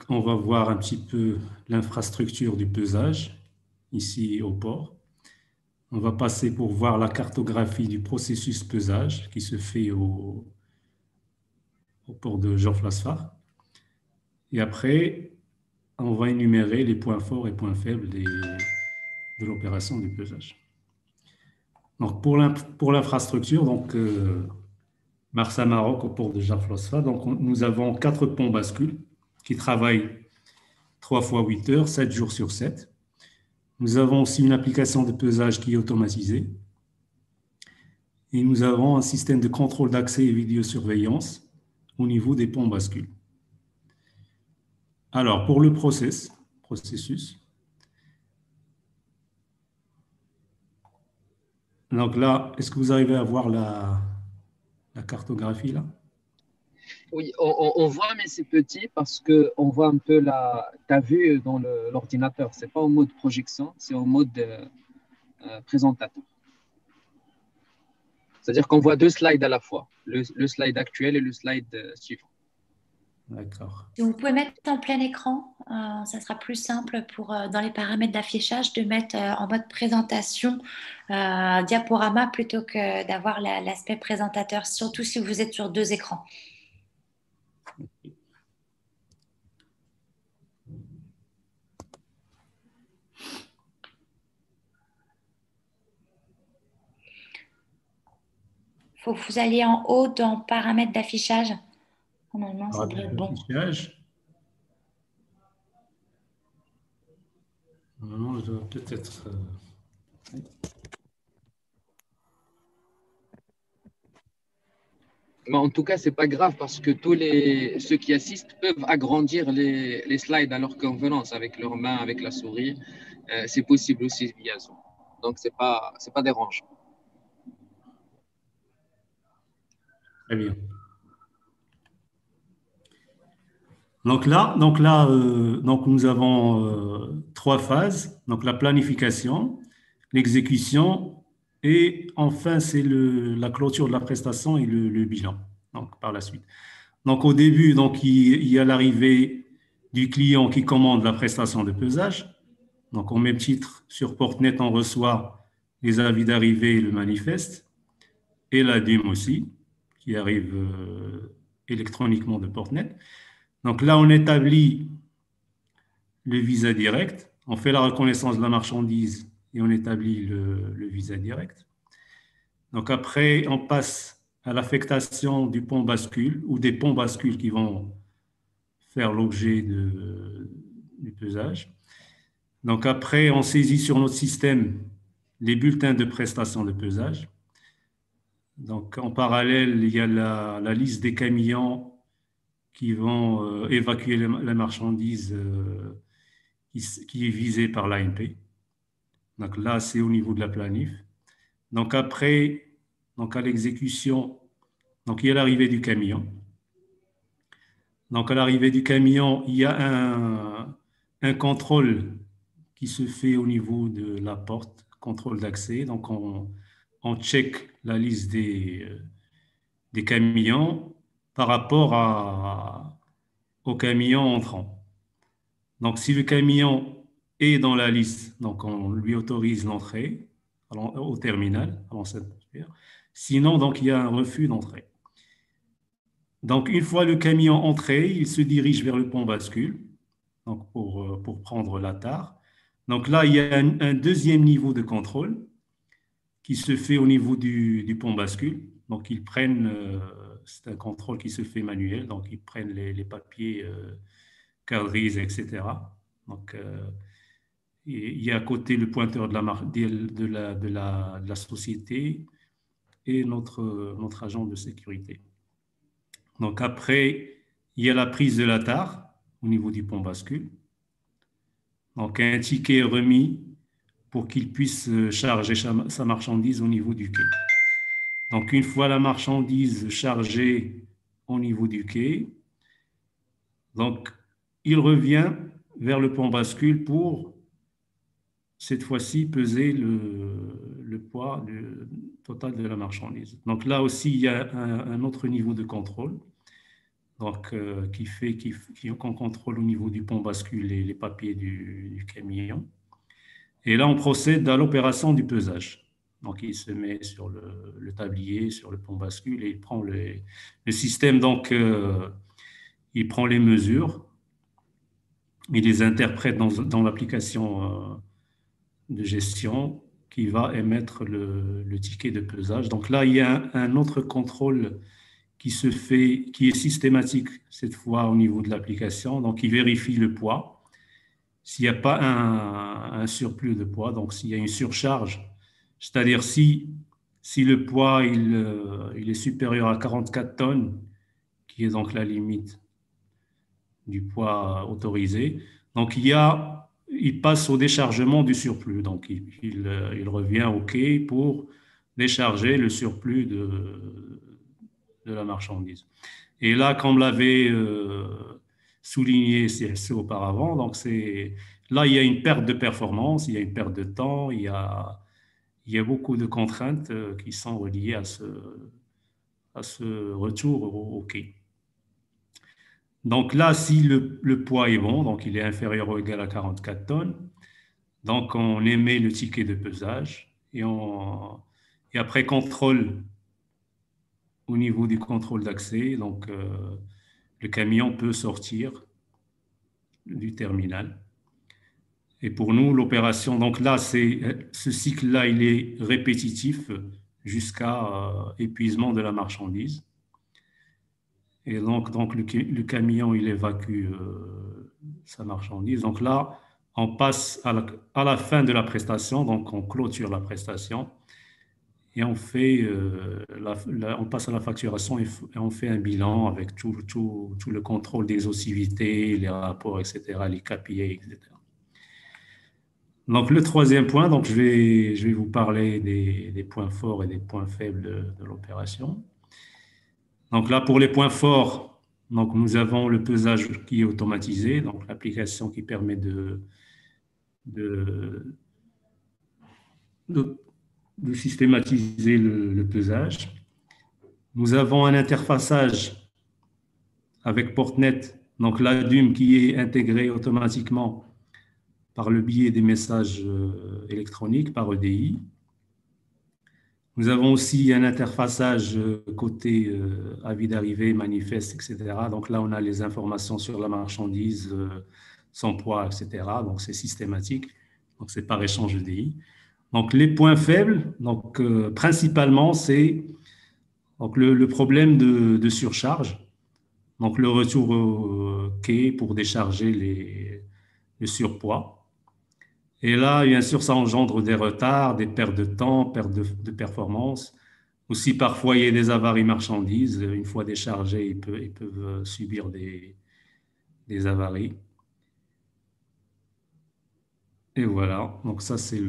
on va voir un petit peu l'infrastructure du pesage ici au port. On va passer pour voir la cartographie du processus pesage qui se fait au port de Jorf Lasfar. Et après, on va énumérer les points forts et points faibles de l'opération du pesage. Donc, pour l'infrastructure, donc Marsa Maroc au port de Jorf Lasfar, donc nous avons 4 ponts bascules qui travaillent 3 fois 8 heures, 7 jours sur 7. Nous avons aussi une application de pesage qui est automatisée. Et nous avons un système de contrôle d'accès et vidéosurveillance au niveau des ponts bascules. Alors, pour le processus, donc là, est-ce que vous arrivez à voir la cartographie là? Oui, on voit, mais c'est petit parce qu'on voit un peu ta vue dans l'ordinateur. Ce n'est pas en mode projection, c'est en mode présentateur. C'est-à-dire qu'on voit 2 slides à la fois, le slide actuel et le slide suivant. D'accord. Si vous pouvez mettre en plein écran, ça sera plus simple dans les paramètres d'affichage de mettre en mode présentation diaporama plutôt que d'avoir l'aspect présentateur, surtout si vous êtes sur 2 écrans. Faut que vous alliez en haut dans paramètres d'affichage. Normalement, ça doit être bon. Normalement, je dois peut-être... Mais en tout cas, ce n'est pas grave parce que ceux qui assistent peuvent agrandir les slides à leur convenance avec leurs mains, avec la souris. C'est possible aussi via Zoom. Donc, ce n'est pas dérangeant. Très bien. Donc là, nous avons 3 phases. Donc la planification, l'exécution et enfin c'est la clôture de la prestation et le bilan. Donc par la suite. Donc, au début, donc, il y a l'arrivée du client qui commande la prestation de pesage. Donc, au même titre, sur Portnet, on reçoit les avis d'arrivée et le manifeste, et la DIM aussi, qui arrive électroniquement de Portnet. Donc là, on établit le visa direct, on fait la reconnaissance de la marchandise et on établit le visa direct. Donc après, on passe à l'affectation du pont bascule ou des ponts bascules qui vont faire l'objet du pesage. Donc après, on saisit sur notre système les bulletins de prestation de pesage. Donc en parallèle, il y a la liste des camions qui vont évacuer la marchandise qui est visée par l'ANP. Donc là, c'est au niveau de la planif. Donc après, donc à l'exécution, donc il y a l'arrivée du camion. Donc à l'arrivée du camion, il y a un contrôle qui se fait au niveau de la porte, contrôle d'accès. Donc on check la liste des camions par rapport au camion entrant. Donc si le camion est dans la liste, donc on lui autorise l'entrée au terminal. Sinon, donc il y a un refus d'entrée. Donc une fois le camion entré, il se dirige vers le pont bascule, donc pour prendre la tare. Donc là, il y a un deuxième niveau de contrôle qui se fait au niveau du pont bascule. Donc ils prennent, c'est un contrôle qui se fait manuel, donc ils prennent les papiers, carte grise, etc. Donc il y a à côté le pointeur de la société et notre agent de sécurité. Donc après, il y a la prise de la tare au niveau du pont bascule. Donc un ticket est remis pour qu'il puisse charger sa marchandise au niveau du quai. Donc une fois la marchandise chargée au niveau du quai, donc il revient vers le pont bascule pour cette fois-ci peser le poids total de la marchandise. Donc là aussi, il y a un autre niveau de contrôle, donc qu'on contrôle au niveau du pont bascule les papiers du camion. Et là, on procède à l'opération du pesage. Donc il se met sur le tablier, sur le pont bascule, et il prend le système, donc il prend les mesures, il les interprète dans l'application de gestion qui va émettre le ticket de pesage. Donc là, il y a un autre contrôle qui se fait, qui est systématique cette fois au niveau de l'application. Donc, il vérifie le poids. S'il n'y a pas un surplus de poids, donc s'il y a une surcharge, c'est-à-dire si le poids il est supérieur à 44 tonnes, qui est donc la limite du poids autorisé, donc il passe au déchargement du surplus. Donc, il revient au quai pour décharger le surplus de la marchandise. Et là, comme l'avait souligné CSC auparavant, donc là, il y a une perte de performance, il y a une perte de temps, il y a beaucoup de contraintes qui sont reliées à ce retour au quai. Donc là, si le poids est bon, donc il est inférieur ou égal à 44 tonnes, donc on émet le ticket de pesage et après contrôle au niveau du contrôle d'accès, donc le camion peut sortir du terminal. Et pour nous, l'opération, donc là, ce cycle-là, il est répétitif jusqu'à épuisement de la marchandise. Et donc le camion, il évacue sa marchandise. Donc là, on passe à la fin de la prestation, donc on clôture la prestation et on passe à la facturation et on fait un bilan avec tout le contrôle d'exhaustivité, les rapports, etc., les KPI, etc. Donc le troisième point, donc je vais vous parler des points forts et des points faibles de l'opération. Donc là, pour les points forts, donc nous avons le pesage qui est automatisé, donc l'application qui permet de systématiser le pesage. Nous avons un interfaçage avec Portnet, donc l'ADUM qui est intégré automatiquement par le biais des messages électroniques, par EDI. Nous avons aussi un interfaçage côté avis d'arrivée, manifeste, etc. Donc là, on a les informations sur la marchandise, son poids, etc. Donc c'est systématique. Donc c'est par échange EDI. Donc les points faibles, donc principalement, c'est donc le problème de surcharge. Donc le retour au quai pour décharger le surpoids. Et là, bien sûr, ça engendre des retards, des pertes de temps, pertes de performance. Aussi, parfois, il y a des avaries marchandises. Une fois déchargés, ils peuvent subir des avaries. Et voilà, donc ça, c'est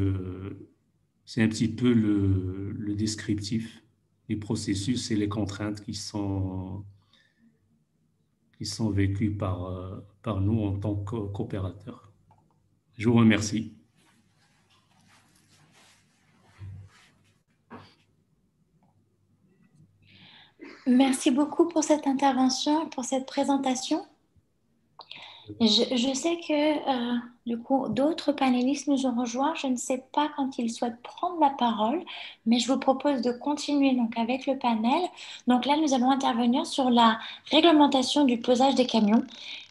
un petit peu le descriptif du processus et les contraintes qui sont vécues par nous en tant que coopérateurs. Je vous remercie. Merci beaucoup pour cette intervention, pour cette présentation. Je sais que du coup, d'autres panélistes nous ont rejoints. Je ne sais pas quand ils souhaitent prendre la parole, mais je vous propose de continuer donc avec le panel. Donc là, nous allons intervenir sur la réglementation du pesage des camions.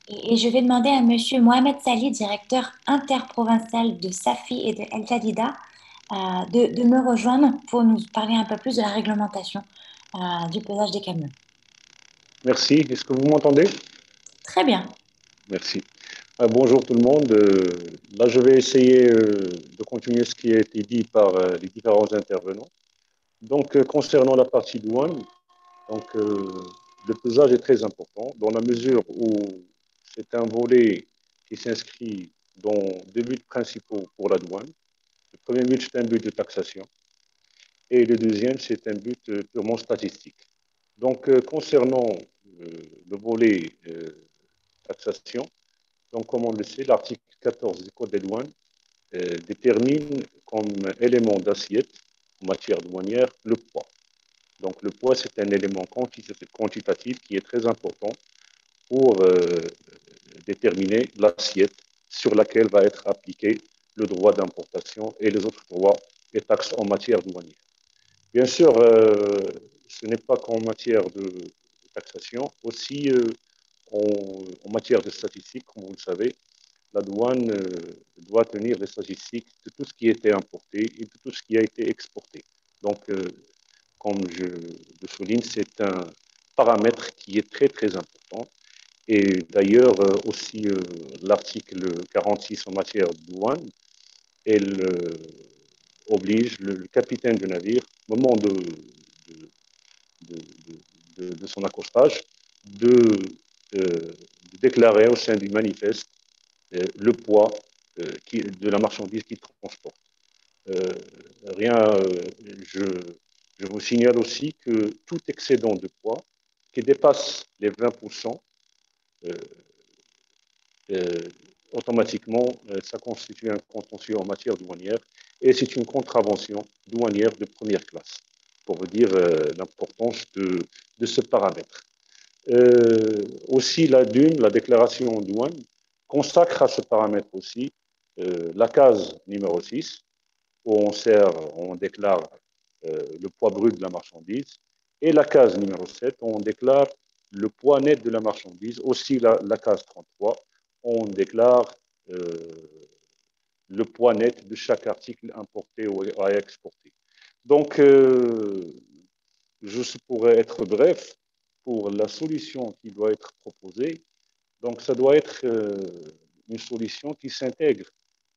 Et je vais demander à Monsieur Mohamed Sali, directeur interprovincial de SAFI et de El Jadida, de me rejoindre pour nous parler un peu plus de la réglementation du pesage des camions. Merci. Est-ce que vous m'entendez? Très bien. Merci. Bonjour tout le monde. Là, je vais essayer de continuer ce qui a été dit par les différents intervenants. Donc, concernant la partie douane, donc, le pesage est très important dans la mesure où c'est un volet qui s'inscrit dans deux buts principaux pour la douane. Le premier but, c'est un but de taxation et le deuxième, c'est un but purement statistique. Donc, concernant le volet taxation, donc, comme on le sait, l'article 14 du Code des douanes détermine comme élément d'assiette en matière douanière le poids. Donc, le poids, c'est un élément quantitatif qui est très important pour déterminer l'assiette sur laquelle va être appliqué le droit d'importation et les autres droits et taxes en matière douanière. Bien sûr, ce n'est pas qu'en matière de taxation, aussi en matière de statistiques, comme vous le savez, la douane doit tenir des statistiques de tout ce qui a été importé et de tout ce qui a été exporté. Donc, comme je le souligne, c'est un paramètre qui est très, très important. Et d'ailleurs, aussi, l'article 46 en matière de douane, elle oblige le capitaine du navire, au moment de son accostage, de déclarer au sein du manifeste le poids de la marchandise qu'il transporte. Je vous signale aussi que tout excédent de poids qui dépasse les 20%, automatiquement, ça constitue un contentieux en matière douanière et c'est une contravention douanière de première classe, pour vous dire l'importance de ce paramètre. Aussi, la DUM, la déclaration en douane, consacre à ce paramètre aussi la case numéro 6, où on déclare le poids brut de la marchandise, et la case numéro 7, où on déclare le poids net de la marchandise. Aussi, la case 33, on déclare le poids net de chaque article importé ou à exporter. Donc, je pourrais être bref pour la solution qui doit être proposée. Donc, ça doit être une solution qui s'intègre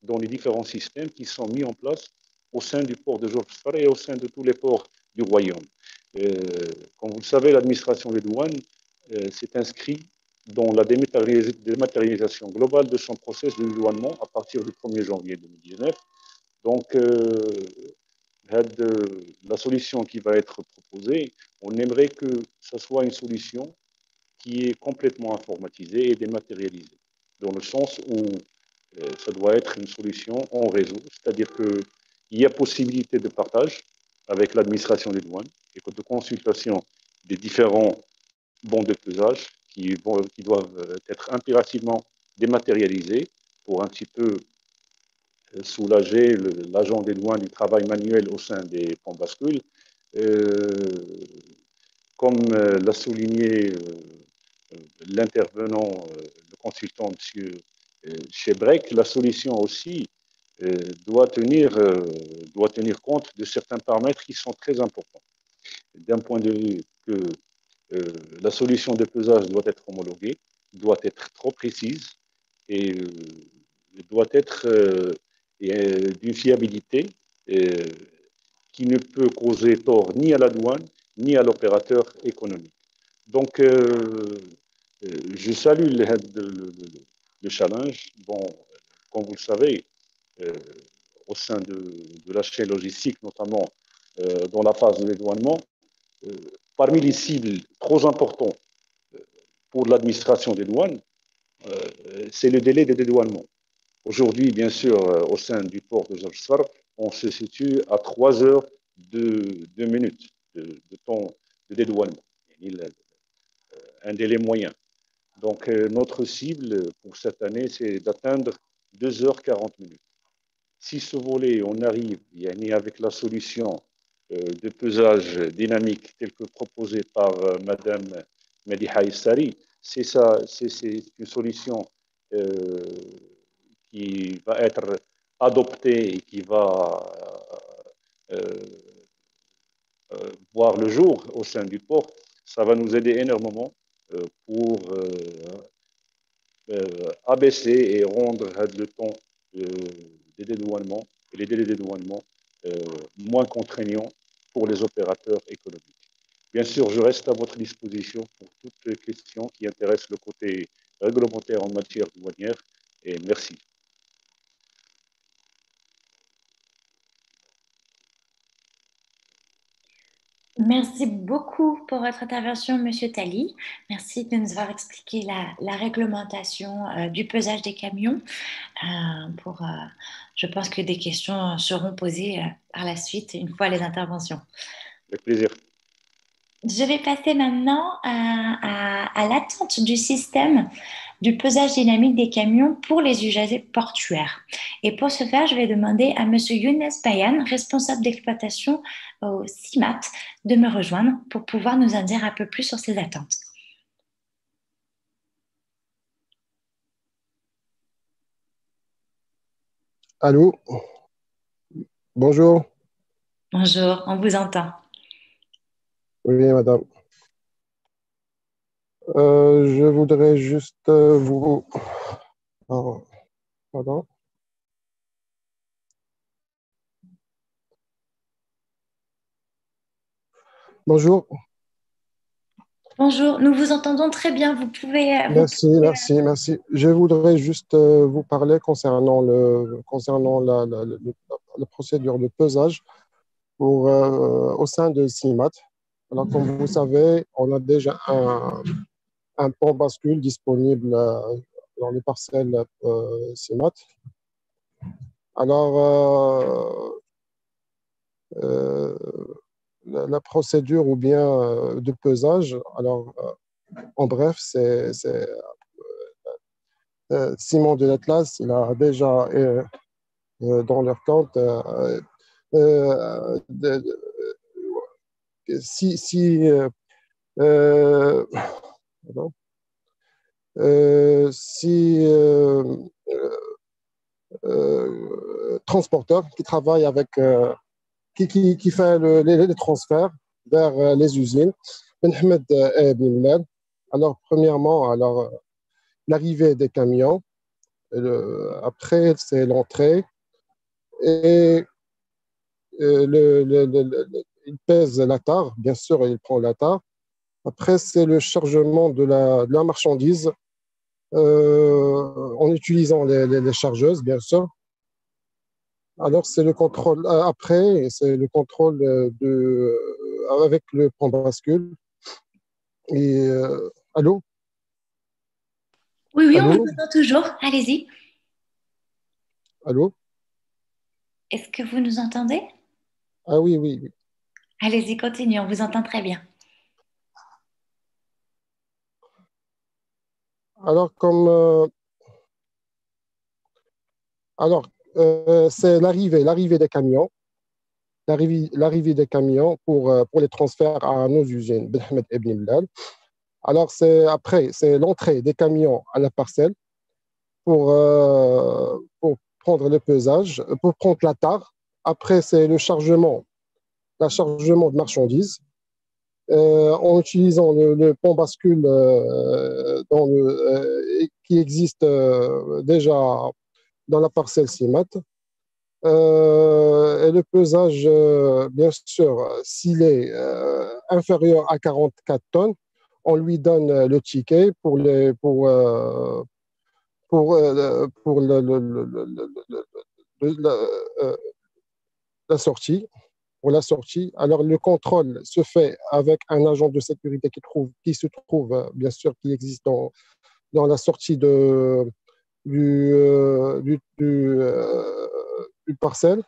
dans les différents systèmes qui sont mis en place au sein du port de Georges Faré et au sein de tous les ports du Royaume. Comme vous le savez, l'administration des douanes s'est inscrite dans la dématérialisation globale de son processus de douanement à partir du 1er janvier 2019. Donc, la solution qui va être proposée, on aimerait que ce soit une solution qui est complètement informatisée et dématérialisée, dans le sens où ça doit être une solution en réseau, c'est-à-dire qu'il y a possibilité de partage avec l'administration des douanes et de consultation des différents bons de pesage qui doivent être impérativement dématérialisés pour un petit peu soulager l'agent des douanes du travail manuel au sein des ponts bascules. Comme l'a souligné l'intervenant, le consultant, M. Chebrek, la solution aussi doit tenir compte de certains paramètres qui sont très importants. D'un point de vue que la solution de pesage doit être homologuée, doit être trop précise et doit être d'une fiabilité qui ne peut causer tort ni à la douane ni à l'opérateur économique. Donc, je salue le challenge. Bon, comme vous le savez, au sein de la chaîne logistique, notamment dans la phase de dédouanement, parmi les cibles trop importantes pour l'administration des douanes, c'est le délai de dédouanement. Aujourd'hui, bien sûr, au sein du port de Zanzibar, on se situe à 3 heures de minutes de temps de dédouanement, un délai moyen. Donc, notre cible pour cette année, c'est d'atteindre 2h40. Si ce volet, on arrive avec la solution de pesage dynamique telle que proposée par Madame Mediha Issari, c'est une solution qui va être adoptée et qui va voir le jour au sein du port. Ça va nous aider énormément pour abaisser et rendre le temps des dédouanements et les délais de dédouanement moins contraignants pour les opérateurs économiques. Bien sûr, je reste à votre disposition pour toutes les questions qui intéressent le côté réglementaire en matière douanière et merci. Merci beaucoup pour votre intervention, Monsieur Tali. Merci de nous avoir expliqué la réglementation du pesage des camions. Je pense que des questions seront posées par la suite, une fois les interventions. Avec plaisir. Je vais passer maintenant à l'attente du système du pesage dynamique des camions pour les usagers portuaires. Et pour ce faire, je vais demander à Monsieur Younes Bayan, responsable d'exploitation au CIMAT, de me rejoindre pour pouvoir nous en dire un peu plus sur ces attentes. Allô? Bonjour. Bonjour, on vous entend. Oui, madame. Je voudrais juste vous... Oh, pardon. Bonjour. Bonjour, nous vous entendons très bien. Vous pouvez... Merci. Je voudrais juste vous parler concernant la procédure de pesage au sein de CIMAT. Alors, comme vous savez, on a déjà un pont bascule disponible dans les parcelles CIMAT. Alors, la procédure ou bien de pesage, alors en bref, c'est Simon de l'Atlas, il a déjà dans leur compte transporteurs qui travaillent avec qui fait les transferts vers les usines. Benhamed et Bimlad. Alors, premièrement, l'arrivée des camions. Après, c'est l'entrée. Et il pèse la tare, bien sûr, il prend la tare. Après, c'est le chargement de la marchandise en utilisant les chargeuses, bien sûr. Alors, c'est le contrôle après, c'est le contrôle avec le pont bascule. Et allô? Oui, allô? on vous entend toujours. Allez-y. Allô? Est-ce que vous nous entendez? Ah oui. Allez-y, continuez, on vous entend très bien. Alors, c'est l'arrivée des camions. L'arrivée des camions pour les transferts à nos usines, Ben Ahmed Ibn Bilal. Alors, c'est l'entrée des camions à la parcelle pour prendre le pesage, pour prendre la tare. Après, c'est le chargement de marchandises en utilisant le pont bascule qui existe déjà dans la parcelle CIMAT. Et le pesage, bien sûr, s'il est inférieur à 44 tonnes, on lui donne le ticket pour la sortie. Pour la sortie. Alors, le contrôle se fait avec un agent de sécurité qui se trouve, bien sûr, qui existe dans la sortie du parcelle.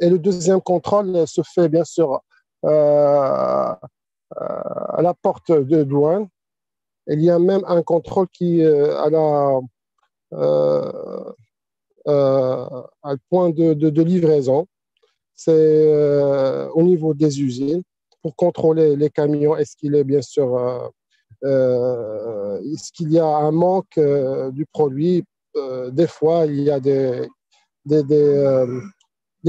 Et le deuxième contrôle se fait, bien sûr, à la porte de douane. Il y a même un contrôle à le point de livraison. C'est au niveau des usines pour contrôler les camions. Est-ce qu'il est bien sûr est-ce qu'il y a un manque du produit? Des fois, il y a des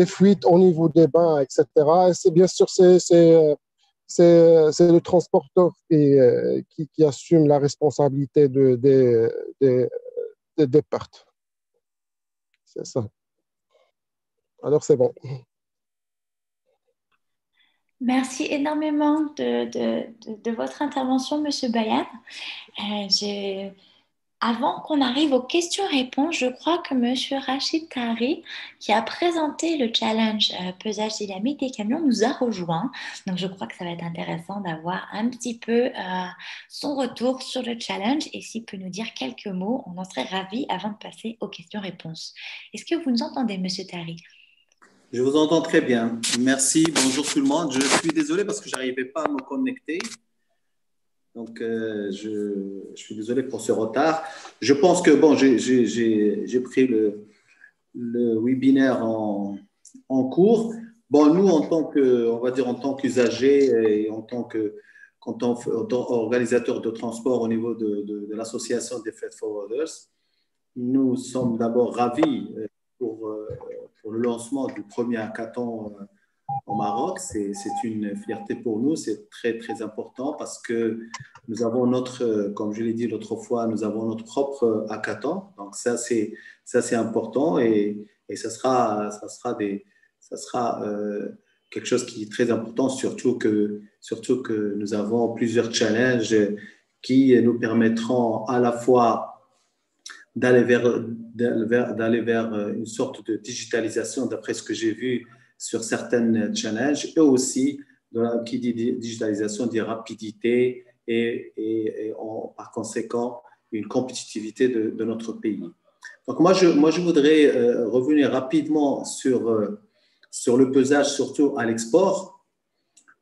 fuites au niveau des bains, etc. Et c'est bien sûr c'est le transporteur qui assume la responsabilité des pertes. C'est ça. Alors, c'est bon. Merci énormément de votre intervention, Monsieur Bayad. Avant qu'on arrive aux questions-réponses, je crois que Monsieur Rachid Tahri, qui a présenté le challenge pesage dynamique des camions, nous a rejoint. Donc, je crois que ça va être intéressant d'avoir un petit peu son retour sur le challenge et s'il peut nous dire quelques mots, on en serait ravis avant de passer aux questions-réponses. Est-ce que vous nous entendez, Monsieur Tahri? Je vous entends très bien. Merci. Bonjour tout le monde. Je suis désolé parce que je n'arrivais pas à me connecter. Donc, je suis désolé pour ce retard. Je pense que, bon, j'ai pris le webinaire en cours. Bon, nous, on va dire en tant qu'usagers et en tant qu'organisateur de transport au niveau de l'association des Freight Forwarders, nous sommes d'abord ravis pour le lancement du premier hackathon au Maroc. C'est une fierté pour nous, c'est très, très important parce que nous avons comme je l'ai dit l'autre fois, nous avons notre propre hackathon. Donc ça, c'est important et ça sera quelque chose qui est très important, surtout que nous avons plusieurs challenges qui nous permettront à la fois d'aller vers une sorte de digitalisation, d'après ce que j'ai vu sur certaines challenges, et aussi, qui dit digitalisation, dit rapidité et par conséquent, une compétitivité de notre pays. Donc, moi, je voudrais revenir rapidement sur le pesage, surtout à l'export,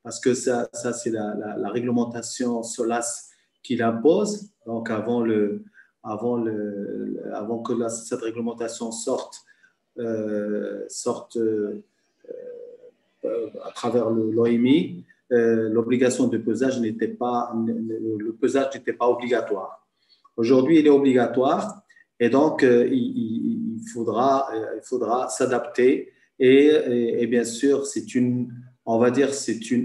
parce que ça c'est la réglementation SOLAS qui l'impose. Donc, avant que cette réglementation sorte à travers l'OMI, l'obligation de pesage n'était pas obligatoire. Aujourd'hui, il est obligatoire et donc il faudra s'adapter et bien sûr, c'est une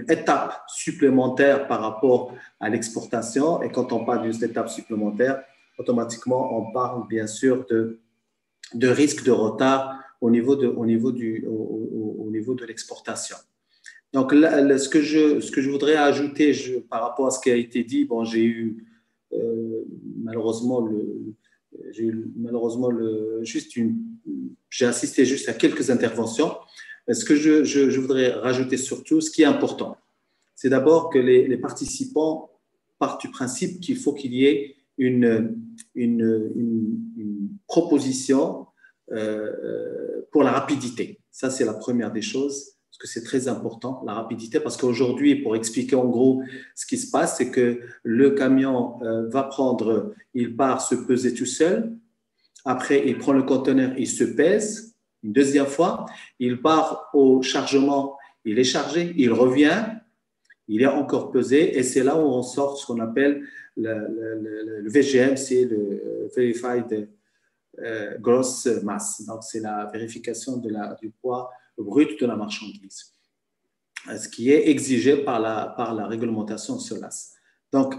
étape supplémentaire par rapport à l'exportation. Et quand on parle d'une étape supplémentaire, automatiquement, on parle bien sûr de risque de retard au niveau de l'exportation. Donc, là, ce que je voudrais ajouter par rapport à ce qui a été dit, bon, j'ai assisté juste à quelques interventions. Ce que je voudrais rajouter surtout, ce qui est important, c'est d'abord que les participants partent du principe qu'il faut qu'il y ait une proposition pour la rapidité. Ça, c'est la première des choses. parce que c'est très important, la rapidité, parce qu'aujourd'hui, pour expliquer en gros ce qui se passe, c'est que le camion il part se peser tout seul, après il prend le conteneur, il se pèse une deuxième fois, il part au chargement, il est chargé, il revient, il est encore pesé, et c'est là où on sort ce qu'on appelle le VGM, c'est le Verified Gross Mass. Donc, c'est la vérification du poids brut de la marchandise, ce qui est exigé par la réglementation SOLAS. Donc,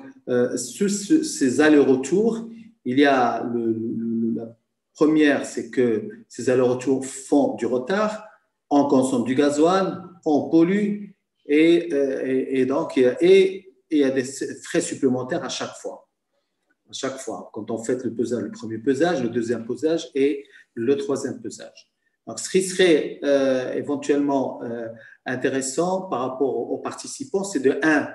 sur ces allers-retours, il y a la première, c'est que ces allers-retours font du retard, on consomme du gasoil, on pollue, et donc il y a des frais supplémentaires à chaque fois. À chaque fois, quand on fait le pesage, le premier pesage, le deuxième pesage et le troisième pesage. Donc, ce qui serait éventuellement intéressant par rapport aux participants, c'est de 1,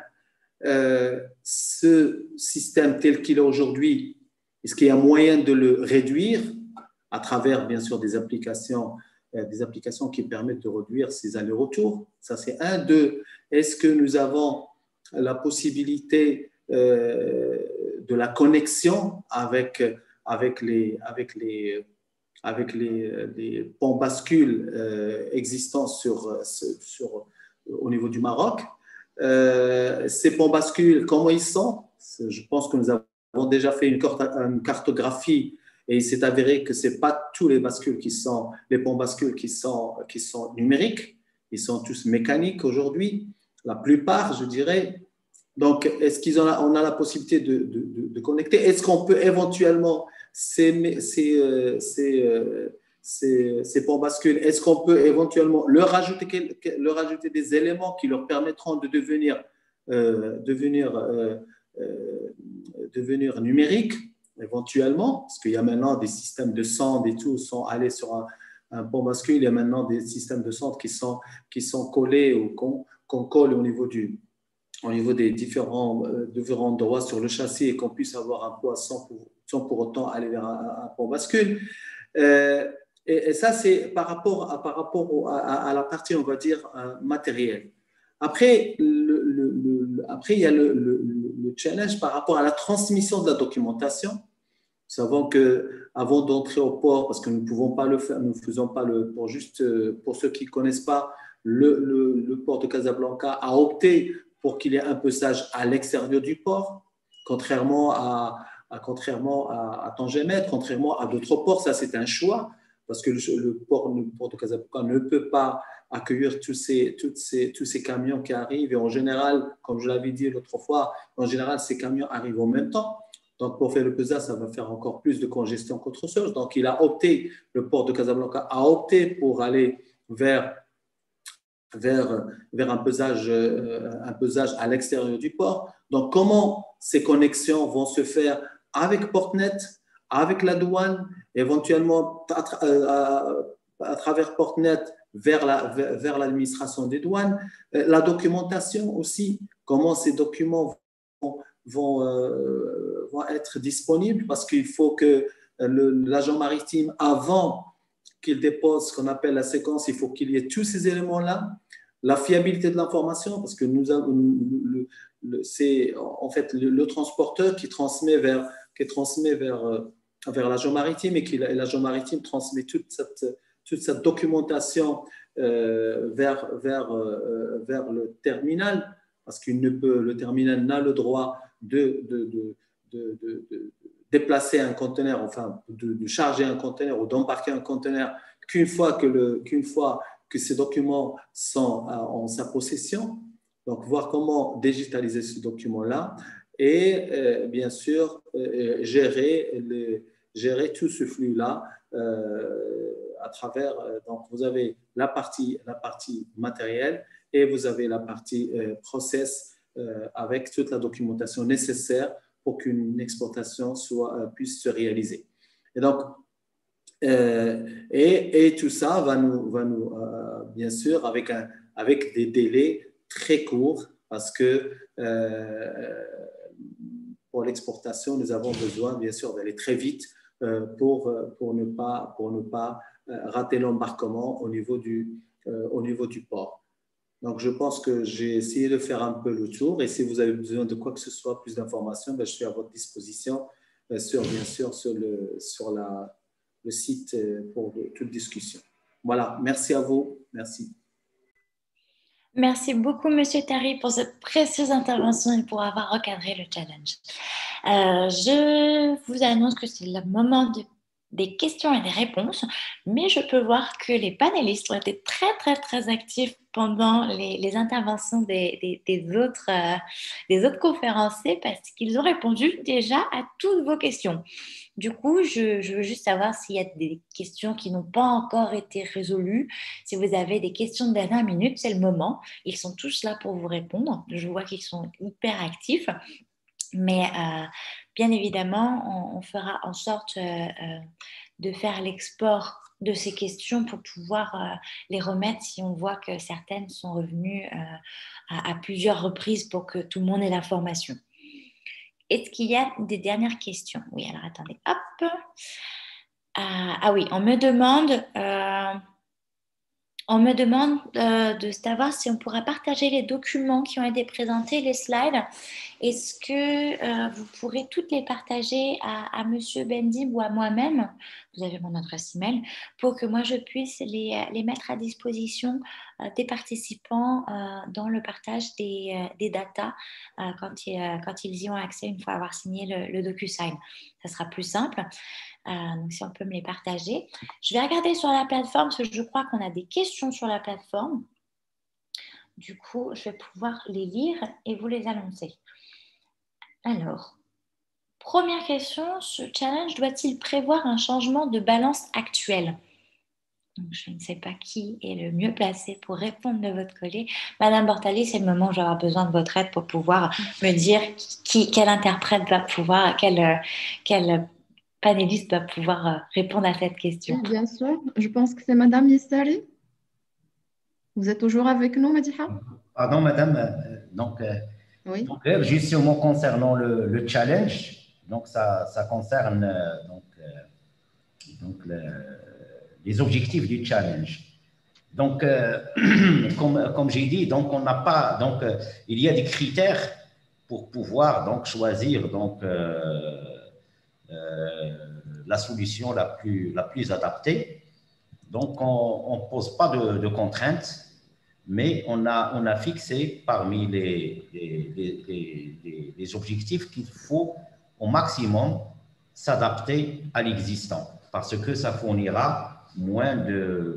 ce système tel qu'il est aujourd'hui, est-ce qu'il y a moyen de le réduire à travers, bien sûr, des applications qui permettent de réduire ces allers-retours? Ça, c'est 1. 2, est-ce que nous avons la possibilité de la connexion avec les ponts bascules existants au niveau du Maroc? Ces ponts bascules, comment ils sont? Je pense que nous avons déjà fait une cartographie et il s'est avéré que ce n'est pas tous les ponts bascules qui sont numériques, ils sont tous mécaniques aujourd'hui, la plupart, je dirais. Donc, est-ce qu'on a la possibilité de connecter? Est-ce qu'on peut éventuellement, ces ponts bascules, est-ce qu'on peut éventuellement leur ajouter des éléments qui leur permettront de devenir numériques, éventuellement? Parce qu'il y a maintenant des systèmes de sondes et tout, sont allés sur un pont bascule, il y a maintenant des systèmes de sondes qui sont collés ou qu'on colle au niveau des différents endroits sur le châssis et qu'on puisse avoir un poids sans pour autant aller vers un pont bascule. Et ça, c'est par rapport à la partie, on va dire, matérielle. Après, il y a le challenge par rapport à la transmission de la documentation. Nous savons qu'avant d'entrer au port, parce que nous ne pouvons pas le faire, nous ne faisons pas le port, juste pour ceux qui ne connaissent pas, le port de Casablanca a opté pour qu'il y ait un pesage à l'extérieur du port, contrairement à Tangemet, contrairement à d'autres ports. Ça, c'est un choix, parce que le port de Casablanca ne peut pas accueillir tous ces camions qui arrivent. Et en général, comme je l'avais dit l'autre fois, en général, ces camions arrivent en même temps. Donc, pour faire le pesage, ça va faire encore plus de congestion qu'autre chose. Donc, le port de Casablanca a opté pour aller vers un pesage à l'extérieur du port. Donc, comment ces connexions vont se faire avec Portnet, avec la douane, éventuellement à travers Portnet vers l'administration des douanes, la documentation aussi, comment ces documents vont être disponibles, parce qu'il faut que l'agent maritime, avant qu'il dépose ce qu'on appelle la séquence, il faut qu'il y ait tous ces éléments-là, la fiabilité de l'information, parce que c'est en fait le transporteur qui transmet vers l'agent maritime, et l'agent maritime transmet toute cette documentation vers le terminal, parce le terminal n'a le droit de déplacer un conteneur, enfin de charger un conteneur ou d'embarquer un conteneur qu'une fois que ces documents sont en sa possession. Donc, voir comment digitaliser ce document-là et bien sûr gérer tout ce flux-là à travers. Donc, vous avez la partie matérielle et vous avez la partie process avec toute la documentation nécessaire pour qu'une exportation puisse se réaliser. Et donc, et tout ça va nous bien sûr, avec des délais très courts, parce que pour l'exportation, nous avons besoin, bien sûr, d'aller très vite pour ne pas rater l'embarquement au niveau du port. Donc, je pense que j'ai essayé de faire un peu le tour. Et si vous avez besoin de quoi que ce soit, plus d'informations, je suis à votre disposition, bien sûr, sur le site pour toute discussion. Voilà, merci à vous. Merci. Merci beaucoup, Monsieur Tari, pour cette précieuse intervention et pour avoir recadré le challenge. Je vous annonce que c'est le moment des questions et des réponses, mais je peux voir que les panélistes ont été très, très, très actifs pendant les interventions des autres conférenciers parce qu'ils ont répondu déjà à toutes vos questions. Du coup, je veux juste savoir s'il y a des questions qui n'ont pas encore été résolues. Si vous avez des questions de dernière minute, c'est le moment. Ils sont tous là pour vous répondre. Je vois qu'ils sont hyper actifs. Mais bien évidemment, on fera en sorte de faire l'export de ces questions pour pouvoir les remettre si on voit que certaines sont revenues à plusieurs reprises pour que tout le monde ait l'information. Est-ce qu'il y a des dernières questions? Oui, alors attendez, hop. Ah oui, on me demande de savoir si on pourra partager les documents qui ont été présentés, les slides. Est-ce que vous pourrez toutes les partager à Monsieur Bendib ou à moi-même? Vous avez mon adresse email pour que moi je puisse les mettre à disposition des participants dans le partage des datas quand ils y ont accès une fois avoir signé le DocuSign. Ça sera plus simple. Donc, si on peut me les partager. Je vais regarder sur la plateforme parce que je crois qu'on a des questions sur la plateforme. Du coup, je vais pouvoir les lire et vous les annoncer. Alors, première question, ce challenge doit-il prévoir un changement de balance actuelle? Donc, je ne sais pas qui est le mieux placé pour répondre de votre côté. Madame Bortali, c'est le moment où j'aurai besoin de votre aide pour pouvoir me dire quel interprète va pouvoir, quel panéliste doit pouvoir répondre à cette question. Oui, bien sûr. Je pense que c'est Madame Yissari. Vous êtes toujours avec nous, Madiha? Pardon, madame. Oui. Donc, justement, concernant le challenge, donc ça concerne les objectifs du challenge. Donc, comme j'ai dit, donc on n'a pas, donc il y a des critères pour pouvoir donc choisir donc la solution la plus adaptée. Donc, on ne pose pas de contraintes, mais on a fixé parmi les objectifs qu'il faut au maximum s'adapter à l'existant, parce que ça fournira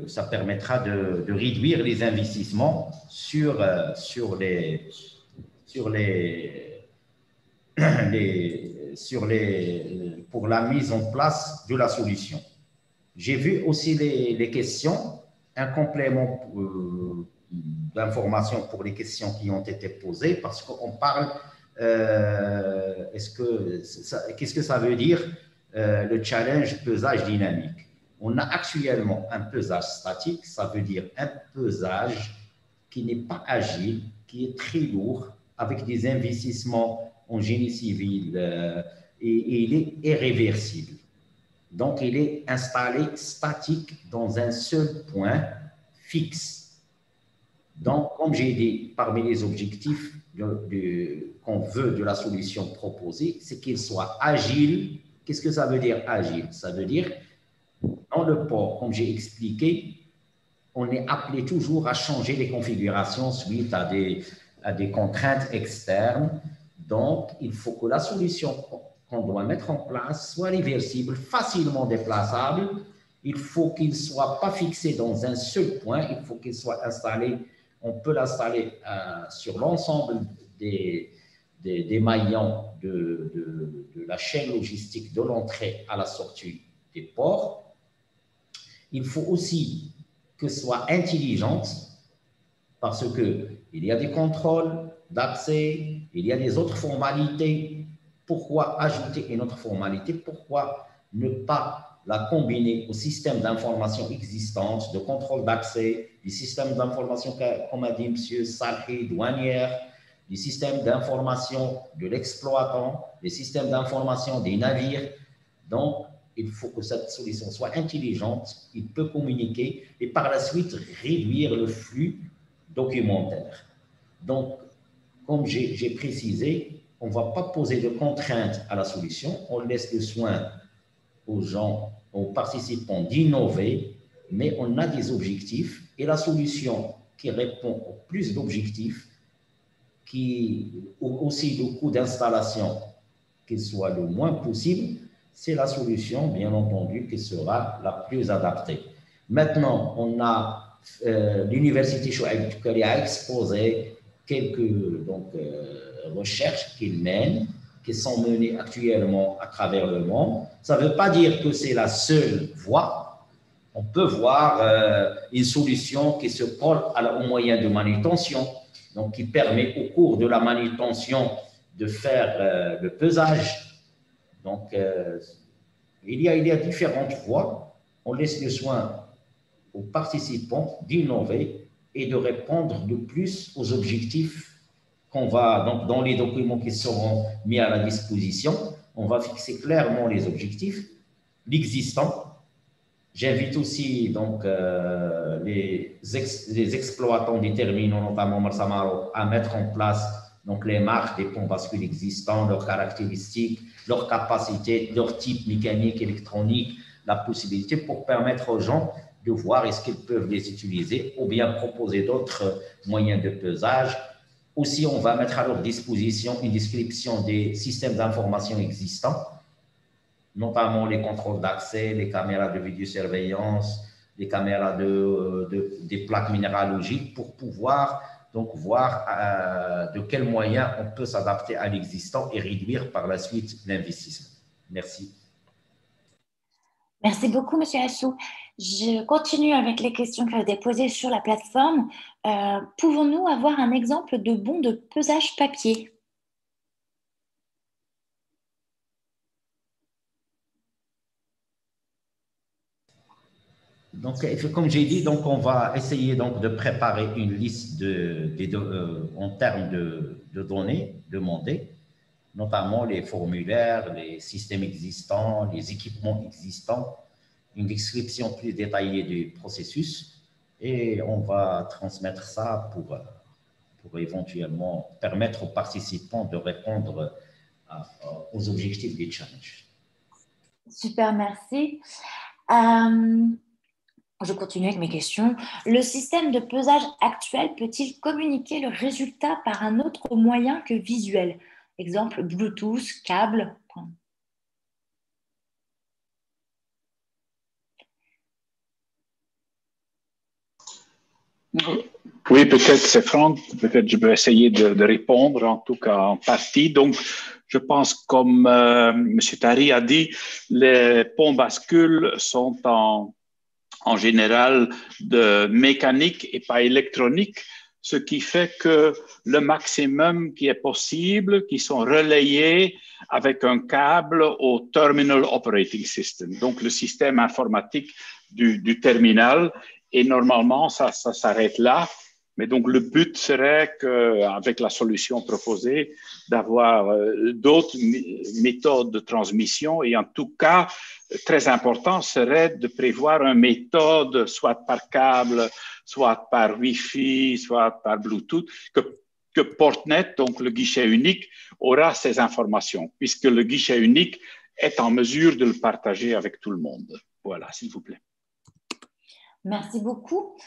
ça permettra de réduire les investissements pour la mise en place de la solution. J'ai vu aussi les questions, un complément d'informations pour les questions qui ont été posées, parce qu'on parle, qu'est-ce que ça veut dire le challenge pesage dynamique? On a actuellement un pesage statique, ça veut dire un pesage qui n'est pas agile, qui est très lourd, avec des investissements en génie civil, et il est irréversible. Donc, il est installé statique dans un seul point fixe. Donc, comme j'ai dit, parmi les objectifs qu'on veut de la solution proposée, c'est qu'il soit agile. Qu'est-ce que ça veut dire agile? Ça veut dire, dans le port, comme j'ai expliqué, on est appelé toujours à changer les configurations suite à des contraintes externes. Donc, il faut que la solution qu'on doit mettre en place soit réversible, facilement déplaçable. Il faut qu'il ne soit pas fixé dans un seul point. Il faut qu'il soit installé. On peut l'installer sur l'ensemble des maillons de la chaîne logistique de l'entrée à la sortie des ports. Il faut aussi que ce soit intelligente, parce qu'il y a des contrôles d'accès, il y a des autres formalités. Pourquoi ajouter une autre formalité? Pourquoi ne pas la combiner au système d'information existante, de contrôle d'accès, du système d'information, comme a dit M. Salhi, douanière, du système d'information de l'exploitant, des systèmes d'information des navires. Donc, il faut que cette solution soit intelligente, il peut communiquer et par la suite réduire le flux documentaire. Donc, comme j'ai précisé, on ne va pas poser de contraintes à la solution, on laisse le soin aux gens, aux participants d'innover, mais on a des objectifs et la solution qui répond au plus d'objectifs, qui aussi le coût d'installation qu'il soit le moins possible, c'est la solution, bien entendu, qui sera la plus adaptée. Maintenant, on a l'Université Chouaib Toukali a exposé quelques recherches qu'il mène, qui sont menées actuellement à travers le monde. Ça ne veut pas dire que c'est la seule voie. On peut voir une solution qui se colle aux moyens de manutention, donc qui permet au cours de la manutention de faire le pesage. Donc, il y a différentes voies. On laisse le soin aux participants d'innover et de répondre le plus aux objectifs qu'on va, donc dans les documents qui seront mis à la disposition, on va fixer clairement les objectifs, l'existant. J'invite aussi donc les exploitants des terminaux, notamment Marsamaro, à mettre en place donc les marques des ponts bascules existants, leurs caractéristiques, leurs capacités, leur type mécanique, électronique, la possibilité pour permettre aux gens de voir est-ce qu'ils peuvent les utiliser ou bien proposer d'autres moyens de pesage. Aussi, on va mettre à leur disposition une description des systèmes d'information existants, notamment les contrôles d'accès, les caméras de vidéosurveillance, les caméras des plaques minéralogiques pour pouvoir donc voir de quels moyens on peut s'adapter à l'existant et réduire par la suite l'investissement. Merci. Merci beaucoup, Monsieur Assou. Je continue avec les questions qui ont été posées sur la plateforme. Pouvons-nous avoir un exemple de bon de pesage papier? Donc, comme j'ai dit, donc on va essayer donc de préparer une liste en termes de données demandées, notamment les formulaires, les systèmes existants, les équipements existants, une description plus détaillée du processus, et on va transmettre ça pour éventuellement permettre aux participants de répondre aux objectifs des challenges. Super, merci. Je continue avec mes questions. Le système de pesage actuel peut-il communiquer le résultat par un autre moyen que visuel? Exemple, Bluetooth, câble. Oui, peut-être c'est Franck, peut-être je peux essayer de répondre, en tout cas en partie. Donc, je pense comme M. Tari a dit, les ponts bascules sont en général de mécanique et pas électronique, ce qui fait que le maximum qui est possible, qui sont relayés avec un câble au Terminal Operating System, donc le système informatique du terminal, et normalement ça s'arrête là. Mais donc le but serait qu'avec la solution proposée, d'avoir d'autres méthodes de transmission, et en tout cas, très important serait de prévoir une méthode, soit par câble, soit par Wi-Fi, soit par Bluetooth, que Portnet, donc le guichet unique, aura ces informations, puisque le guichet unique est en mesure de le partager avec tout le monde. Voilà, s'il vous plaît. Merci beaucoup.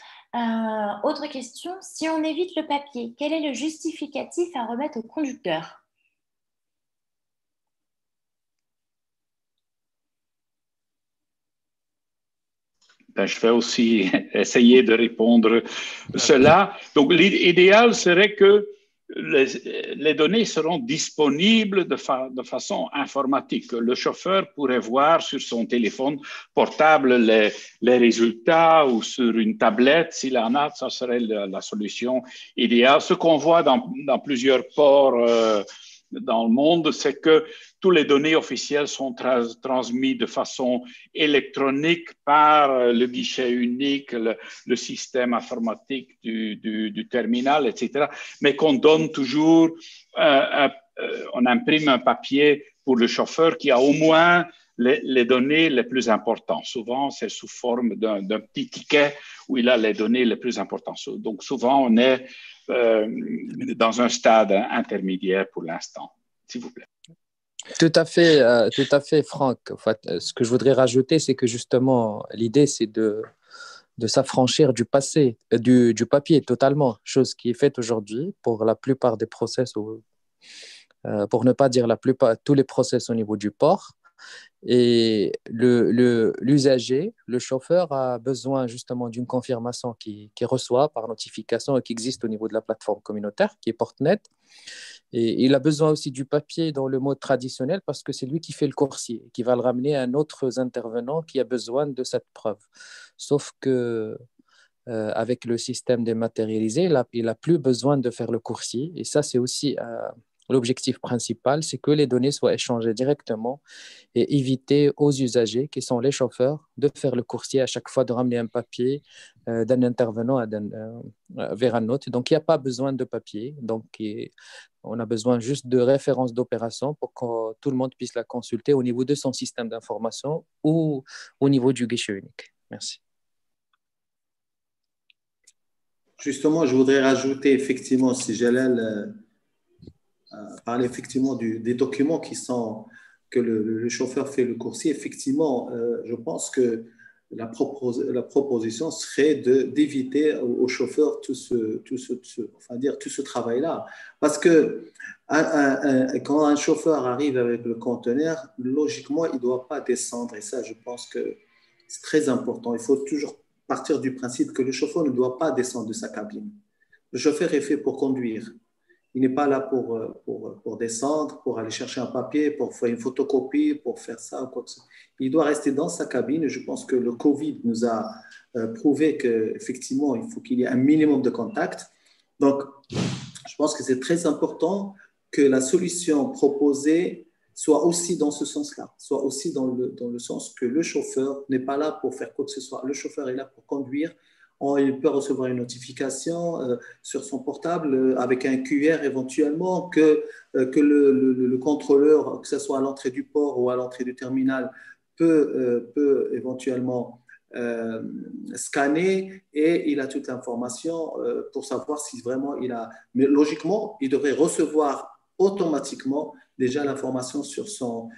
Autre question, si on évite le papier, quel est le justificatif à remettre au conducteur? Ben, je vais aussi essayer de répondre cela. Donc, l'idéal serait que les données seront disponibles de façon informatique. Le chauffeur pourrait voir sur son téléphone portable les résultats ou sur une tablette, s'il en a, ça serait la solution idéale. Ce qu'on voit dans plusieurs ports dans le monde, c'est que toutes les données officielles sont transmises de façon électronique par le guichet unique, le système informatique du terminal, etc. Mais qu'on donne toujours, on imprime un papier pour le chauffeur qui a au moins les données les plus importantes. Souvent, c'est sous forme d'un petit ticket où il a les données les plus importantes. Donc, souvent, on est dans un stade intermédiaire pour l'instant, s'il vous plaît. Tout à fait, Franck. En fait, ce que je voudrais rajouter, c'est que justement, l'idée, c'est de s'affranchir du passé, du papier totalement, chose qui est faite aujourd'hui pour la plupart des process, pour ne pas dire la plupart, tous les process au niveau du port. Et l'usager, le chauffeur a besoin justement d'une confirmation qui reçoit par notification et qui existe au niveau de la plateforme communautaire, qui est Portnet. Et il a besoin aussi du papier dans le mode traditionnel parce que c'est lui qui fait le coursier, qui va le ramener à un autre intervenant qui a besoin de cette preuve. Sauf que avec le système dématérialisé, il n'a plus besoin de faire le coursier. Et ça, c'est aussi l'objectif principal, c'est que les données soient échangées directement et éviter aux usagers, qui sont les chauffeurs, de faire le coursier à chaque fois, de ramener un papier d'un intervenant vers un autre. Donc, il n'y a pas besoin de papier. Donc, on a besoin juste de références d'opération pour que tout le monde puisse la consulter au niveau de son système d'information ou au niveau du guichet unique. Merci. Justement, je voudrais rajouter effectivement, si Jalal parler effectivement des documents que le chauffeur fait le coursier. Effectivement, je pense que la proposition serait d'éviter au chauffeur tout ce travail-là. Parce que quand un chauffeur arrive avec le conteneur, logiquement, il ne doit pas descendre. Et ça, je pense que c'est très important. Il faut toujours partir du principe que le chauffeur ne doit pas descendre de sa cabine. Le chauffeur est fait pour conduire. Il n'est pas là pour descendre, pour aller chercher un papier, pour faire une photocopie, pour faire ça ou quoi que ce soit. Il doit rester dans sa cabine. Et je pense que le Covid nous a prouvé qu'effectivement, il faut qu'il y ait un minimum de contact. Donc, je pense que c'est très important que la solution proposée soit aussi dans ce sens-là, soit aussi dans le sens que le chauffeur n'est pas là pour faire quoi que ce soit. Le chauffeur est là pour conduire. Il peut recevoir une notification sur son portable avec un QR éventuellement que le contrôleur, que ce soit à l'entrée du port ou à l'entrée du terminal, peut éventuellement scanner et il a toute l'information pour savoir si vraiment il a… Mais logiquement, il devrait recevoir automatiquement déjà l'information sur son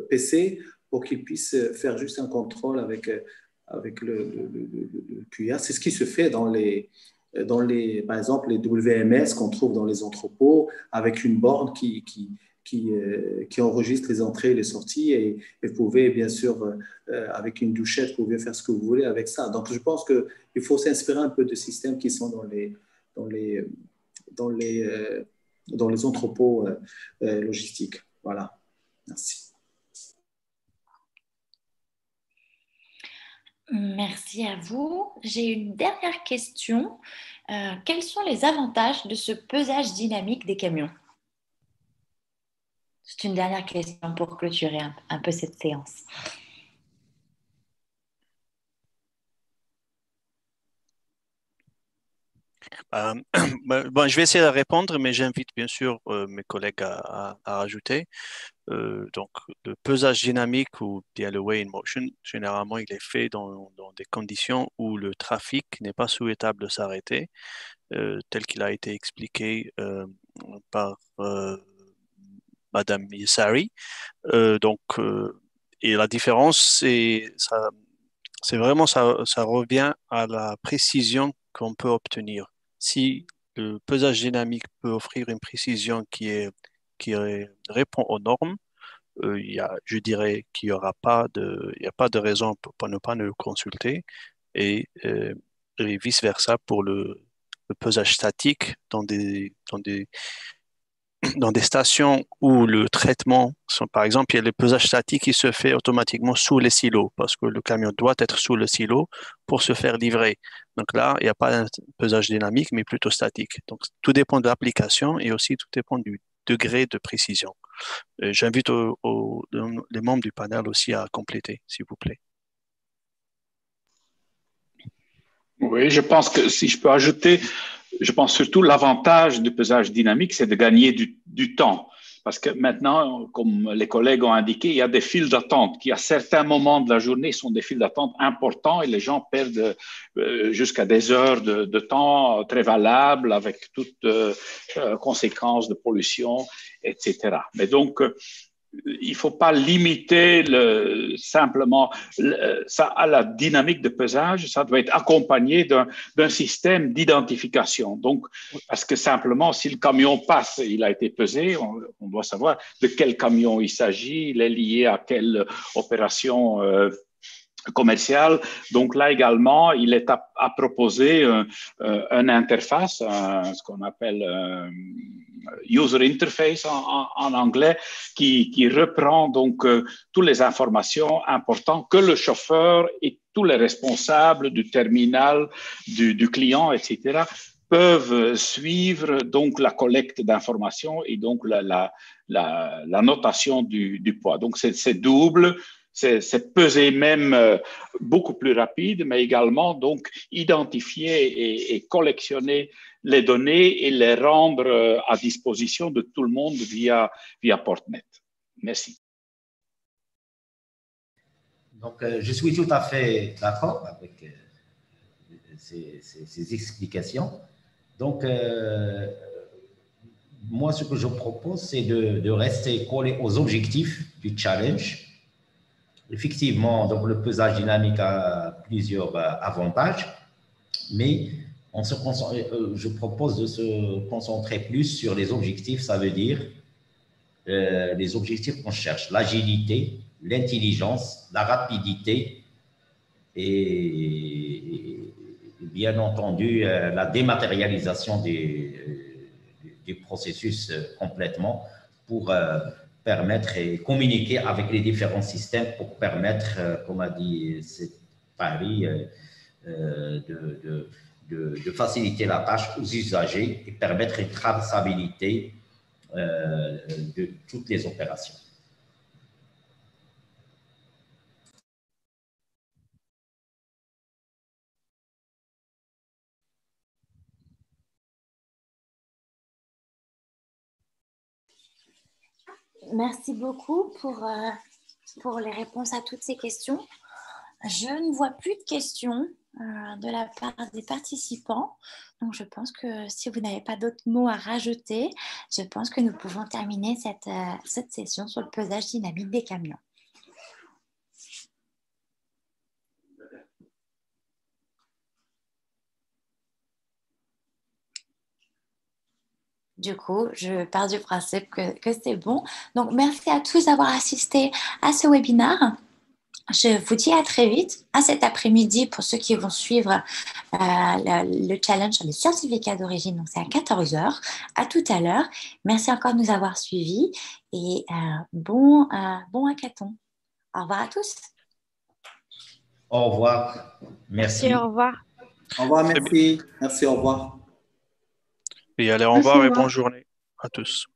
PC pour qu'il puisse faire juste un contrôle avec le QR. C'est ce qui se fait dans par exemple, les WMS qu'on trouve dans les entrepôts avec une borne qui enregistre les entrées et les sorties et vous pouvez, bien sûr, avec une douchette, vous pouvez faire ce que vous voulez avec ça. Donc, je pense qu'il faut s'inspirer un peu de systèmes qui sont dans les entrepôts logistiques. Voilà. Merci. Merci à vous. J'ai une dernière question. Quels sont les avantages de ce pesage dynamique des camions? C'est une dernière question pour clôturer un peu cette séance. Bon, je vais essayer de répondre, mais j'invite bien sûr mes collègues à rajouter. Donc, le pesage dynamique ou the weigh in motion, généralement, il est fait dans des conditions où le trafic n'est pas souhaitable de s'arrêter, tel qu'il a été expliqué par Madame Yassari. Et la différence, c'est vraiment ça revient à la précision qu'on peut obtenir. Si le pesage dynamique peut offrir une précision qui répond aux normes, je dirais qu'il n'y a pas de raison pour ne pas le consulter et vice-versa pour le pesage statique dans des stations où le traitement, par exemple, il y a le pesage statique qui se fait automatiquement sous les silos parce que le camion doit être sous le silo pour se faire livrer. Donc là, il n'y a pas un pesage dynamique, mais plutôt statique. Donc, tout dépend de l'application et aussi tout dépend du degré de précision. J'invite les membres du panel aussi à compléter, s'il vous plaît. Oui, je pense que si je peux ajouter, je pense surtout l'avantage du pesage dynamique, c'est de gagner du temps. Parce que maintenant, comme les collègues ont indiqué, il y a des files d'attente qui, à certains moments de la journée, sont des files d'attente importants et les gens perdent jusqu'à des heures de temps très valables avec toutes conséquences de pollution, etc. Mais donc, il ne faut pas limiter simplement ça à la dynamique de pesage, ça doit être accompagné d'un système d'identification. Donc, parce que simplement, si le camion passe, il a été pesé, on doit savoir de quel camion il s'agit, il est lié à quelle opération commerciale. Donc là également, il est à proposer une interface, ce qu'on appelle user interface en anglais, qui reprend donc toutes les informations importantes que le chauffeur et tous les responsables du terminal, du client, etc., peuvent suivre donc la collecte d'informations et donc la notation du poids. Donc c'est double. C'est peser même beaucoup plus rapide, mais également donc identifier et collectionner les données et les rendre à disposition de tout le monde via Portnet. Merci. Donc, je suis tout à fait d'accord avec ces explications. Donc, moi, ce que je propose, c'est de rester collé aux objectifs du challenge. Effectivement, donc le pesage dynamique a plusieurs avantages, mais je propose de se concentrer plus sur les objectifs, ça veut dire les objectifs qu'on cherche, l'agilité, l'intelligence, la rapidité et bien entendu la dématérialisation du processus complètement pour permettre et communiquer avec les différents systèmes pour permettre, comme a dit Paris, de faciliter la tâche aux usagers et permettre une traçabilité de toutes les opérations. Merci beaucoup pour les réponses à toutes ces questions. Je ne vois plus de questions de la part des participants. Donc, je pense que si vous n'avez pas d'autres mots à rajouter, je pense que nous pouvons terminer cette session sur le pesage dynamique des camions. Du coup, je pars du principe que c'est bon. Donc, merci à tous d'avoir assisté à ce webinaire. Je vous dis à très vite, à cet après-midi pour ceux qui vont suivre le challenge sur les certificats d'origine. Donc, c'est à 14h. À tout à l'heure. Merci encore de nous avoir suivis et bon hackathon. Au revoir à tous. Au revoir. Merci. Merci, au revoir. Au revoir, merci. Merci, au revoir. Et allez, au revoir et bonne journée à tous.